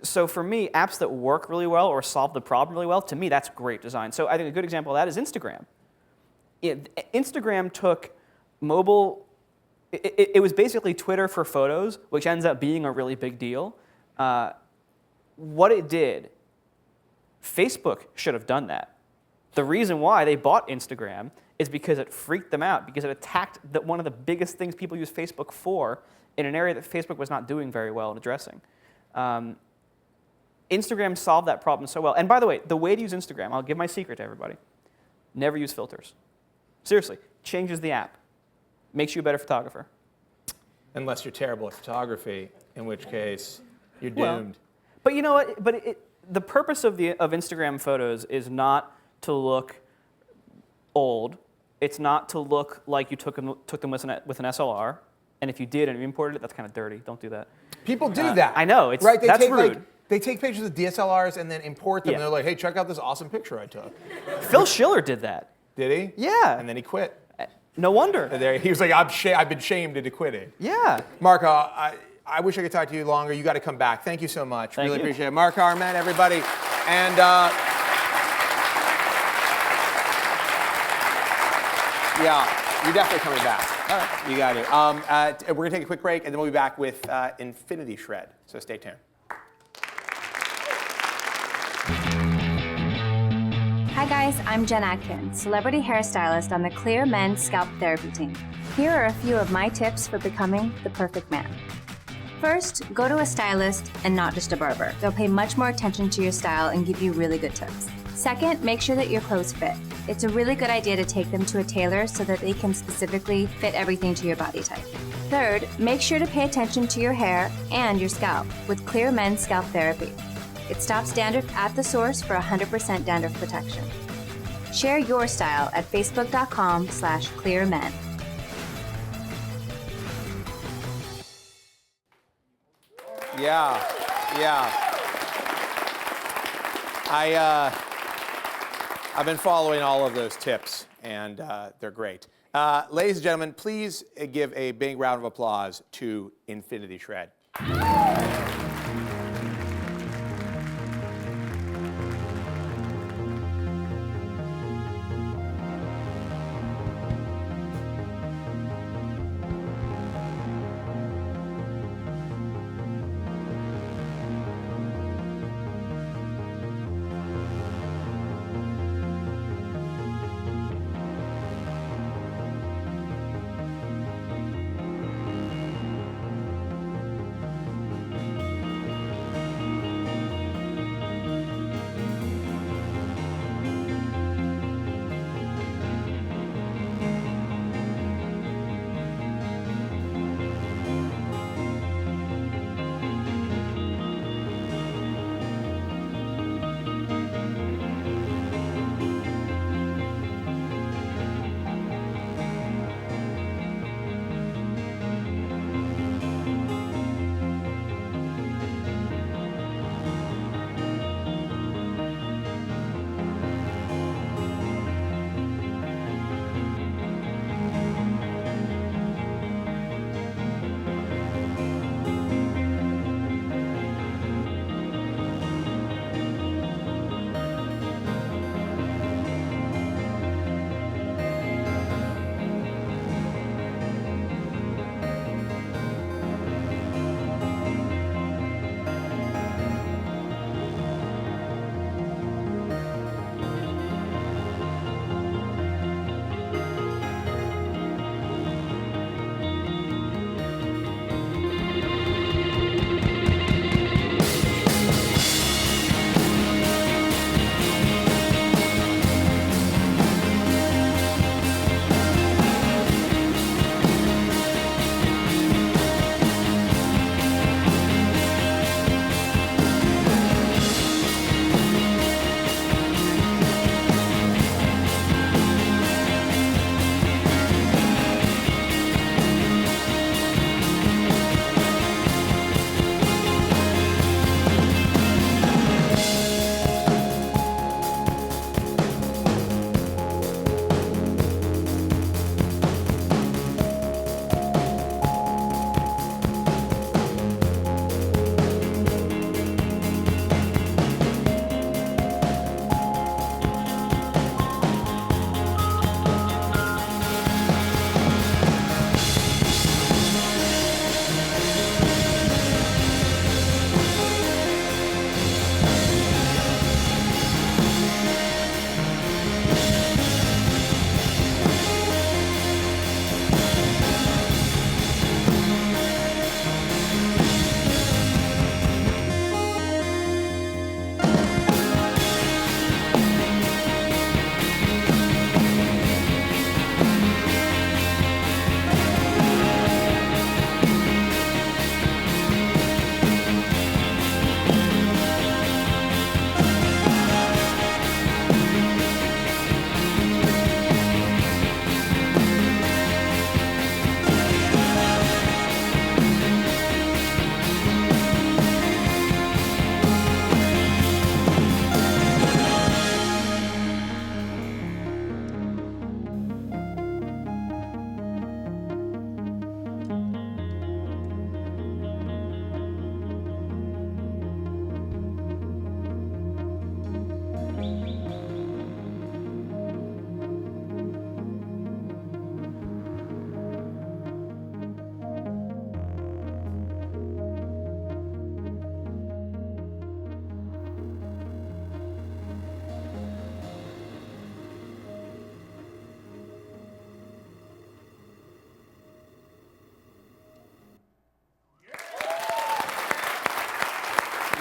so for me, apps that work really well or solve the problem really well, to me, that's great design. So I think a good example of that is Instagram. Instagram took mobile. It was basically Twitter for photos, which ends up being a really big deal. What it did, Facebook should have done that. The reason why they bought Instagram is because it freaked them out, because it attacked one of the biggest things people use Facebook for in an area that Facebook was not doing very well in addressing. Instagram solved that problem so well. And by the way, the way to use Instagram, I'll give my secret to everybody. Never use filters. Seriously, changes the app. Makes you a better photographer.
Unless you're terrible at photography, in which case you're doomed.
But you know what? The purpose of Instagram photos is not to look old. It's not to look like you took them with an SLR. And if you did and you imported it, that's kind of dirty. Don't do that.
People do that.
I know. That's rude.
They take pictures with DSLRs and then import them.
Yeah.
And they're like, hey, check out this awesome picture I took.
Phil Schiller did that.
Did he?
Yeah.
And then he quit.
No wonder.
And there, he was like, I've been shamed into quitting.
Yeah.
Marco, I wish I could talk to you longer. You got to come back. Thank you so much.
Thank
really
you.
appreciate it. Marco Arment, everybody. And yeah, you're definitely coming back. All right. You got it. We're going to take a quick break, and then we'll be back with Infinity Shred. So stay tuned.
Hi guys, I'm Jen Atkins, celebrity hairstylist on the Clear Men's Scalp Therapy team. Here are a few of my tips for becoming the perfect man. First, go to a stylist and not just a barber. They'll pay much more attention to your style and give you really good tips. Second, make sure that your clothes fit. It's a really good idea to take them to a tailor so that they can specifically fit everything to your body type. Third, make sure to pay attention to your hair and your scalp with Clear Men's Scalp Therapy. It stops dandruff at the source for 100% dandruff protection. Share your style at facebook.com/clearmen.
Yeah. I've been following all of those tips, and they're great. Ladies and gentlemen, please give a big round of applause to Infinity Shred.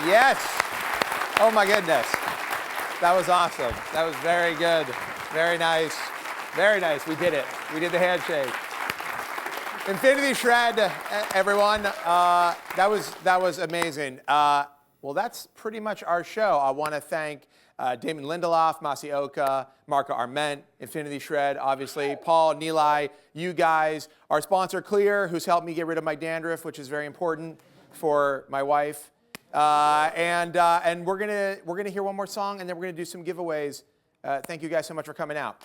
Yes. Oh my goodness. That was awesome. That was very good. Very nice. Very nice. We did it. We did the handshake. Infinity Shred, everyone. That was amazing. Well, that's pretty much our show. I want to thank Damon Lindelof, Masi Oka, Marco Arment, Infinity Shred, obviously, Paul, Nilay, you guys, our sponsor Clear, who's helped me get rid of my dandruff, which is very important for my wife. And we're gonna hear one more song, and then we're gonna do some giveaways. Thank you guys so much for coming out.